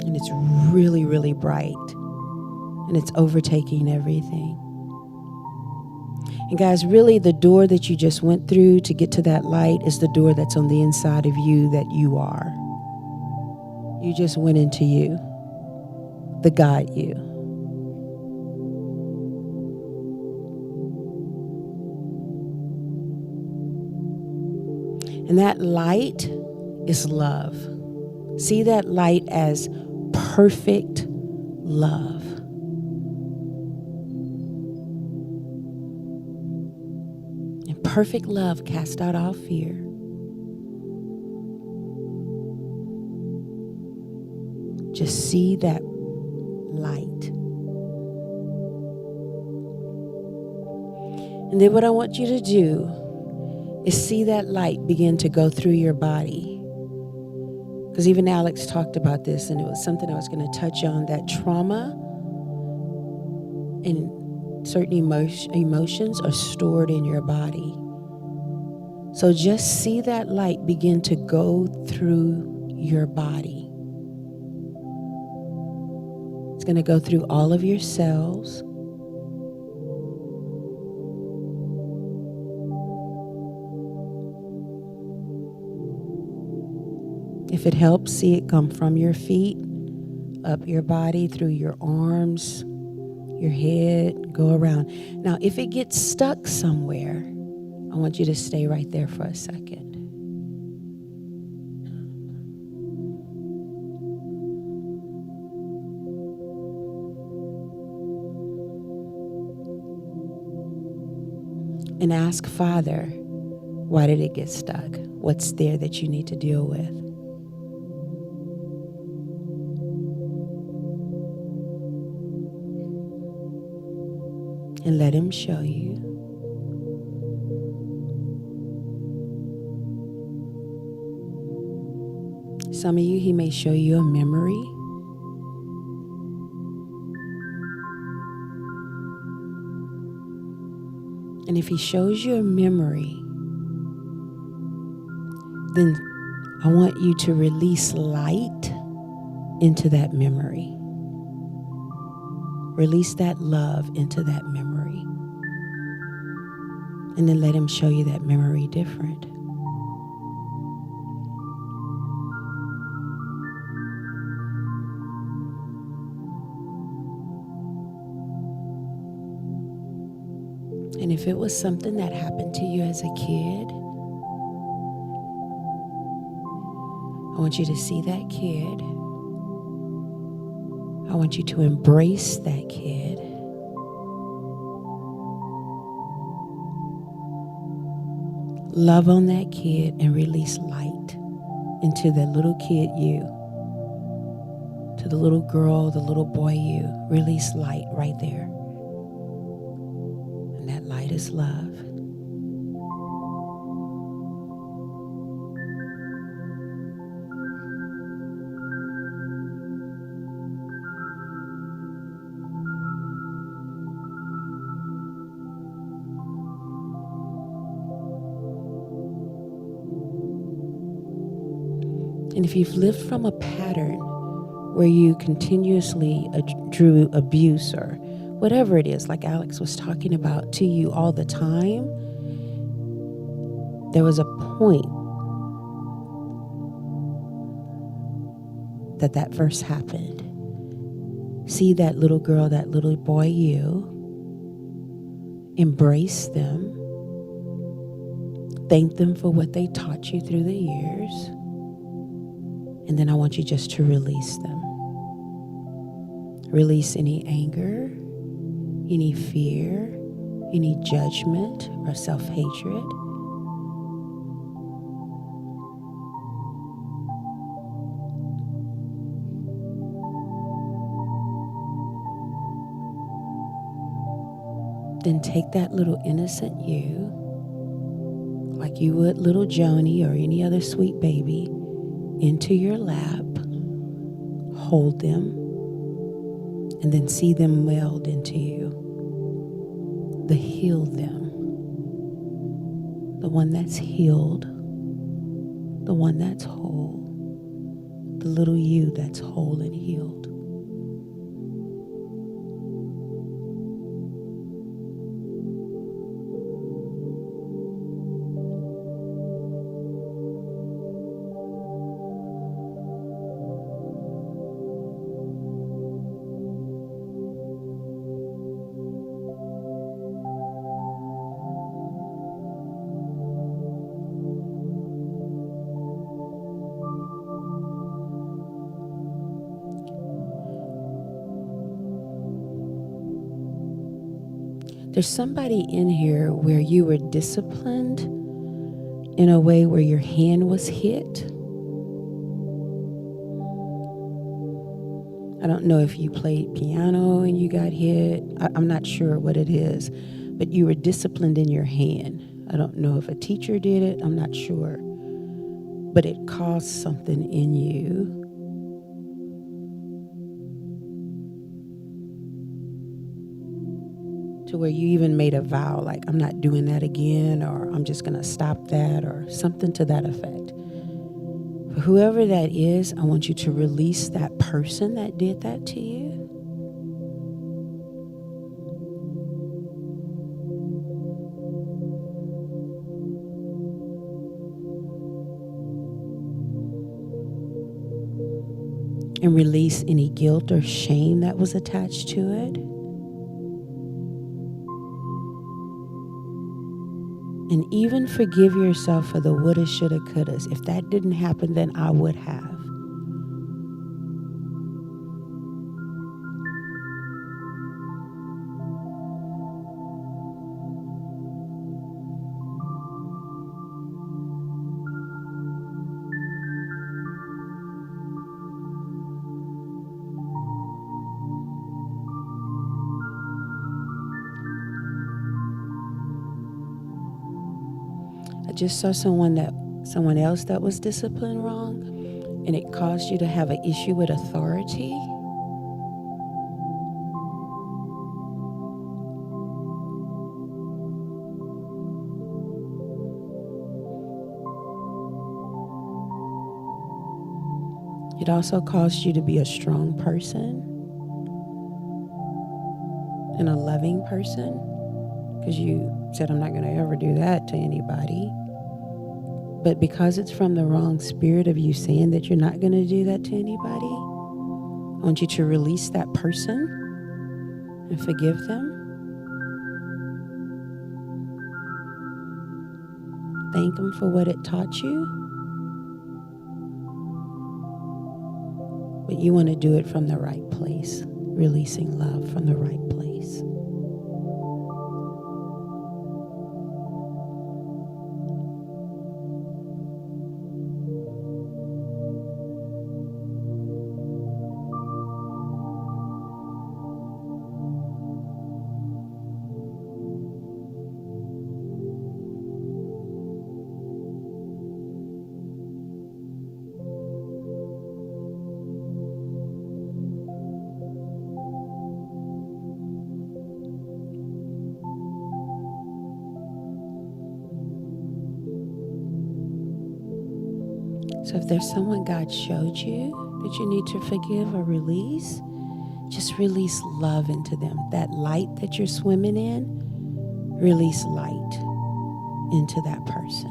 And it's really, really bright. And it's overtaking everything. And guys, really the door that you just went through to get to that light is the door that's on the inside of you that you are. You just went into you, the God you. And that light is love. See that light as perfect love. And perfect love casts out all fear. Just see that light. And then what I want you to do is see that light begin to go through your body. Because even Alex talked about this, and it was something I was going to touch on, that trauma and certain emotions are stored in your body. So just see that light begin to go through your body. It's going to go through all of your cells. If it helps, see it come from your feet, up your body, through your arms, your head, go around. Now, if it gets stuck somewhere, I want you to stay right there for a second. And ask Father, why did it get stuck? What's there that you need to deal with? And let him show you. Some of you, he may show you a memory. And if he shows you a memory, then I want you to release light into that memory. Release that love into that memory. And then let him show you that memory different. And if it was something that happened to you as a kid, I want you to see that kid. I want you to embrace that kid. Love on that kid and release light into the little kid you. To the little girl, the little boy you. Release light right there. And that light is love. And if you've lived from a pattern where you continuously drew abuse or whatever it is, like Alex was talking about, to you all the time, there was a point that first happened. See that little girl, that little boy you. Embrace them. Thank them for what they taught you through the years. And then I want you just to release them. Release any anger, any fear, any judgment or self-hatred. Then take that little innocent you, like you would little Joni or any other sweet baby, into your lap, hold them, and then see them meld into you. The heal them. The one that's healed. The one that's whole. The little you that's whole and healed. There's somebody in here where you were disciplined in a way where your hand was hit. I don't know if you played piano and you got hit. I'm not sure what it is, but you were disciplined in your hand. I don't know if a teacher did it. I'm not sure. But it caused something in you. To where you even made a vow, like, I'm not doing that again, or I'm just going to stop that, or something to that effect. For whoever that is, I want you to release that person that did that to you. And release any guilt or shame that was attached to it. And even forgive yourself for the woulda, shoulda, couldas. If that didn't happen, then I would have. I just saw someone else that was disciplined wrong, and it caused you to have an issue with authority. It also caused you to be a strong person and a loving person, because you said, I'm not going to ever do that to anybody. But because it's from the wrong spirit of you saying that you're not going to do that to anybody, I want you to release that person and forgive them. Thank them for what it taught you. But you want to do it from the right place, releasing love from the right place. So if there's someone God showed you that you need to forgive or release, just release love into them. That light that you're swimming in, release light into that person.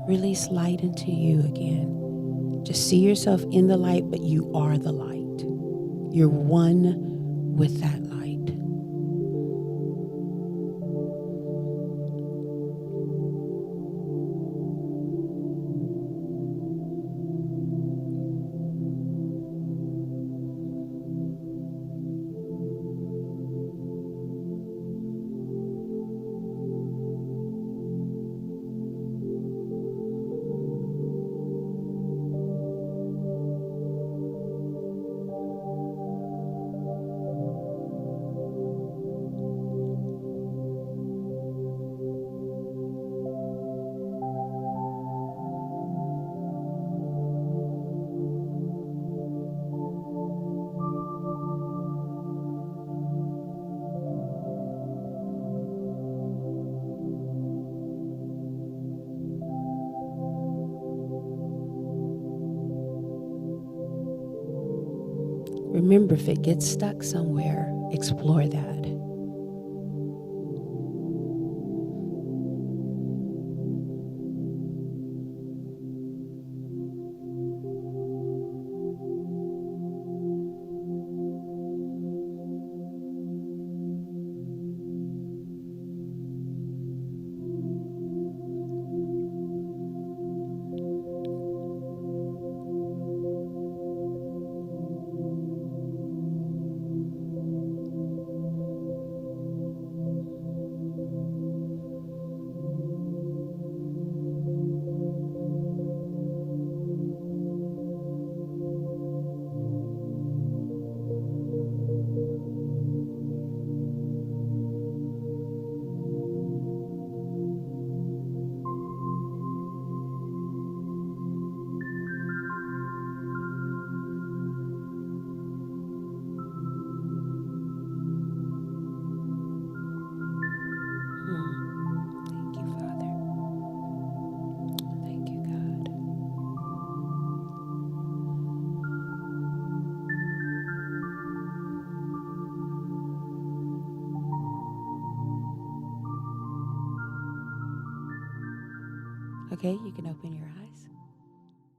Release light into you again. Just see yourself in the light, but you are the light. You're one with that light. Remember, if it gets stuck somewhere, explore that. Thank you, Father. Thank you, God. Okay, you can open your eyes.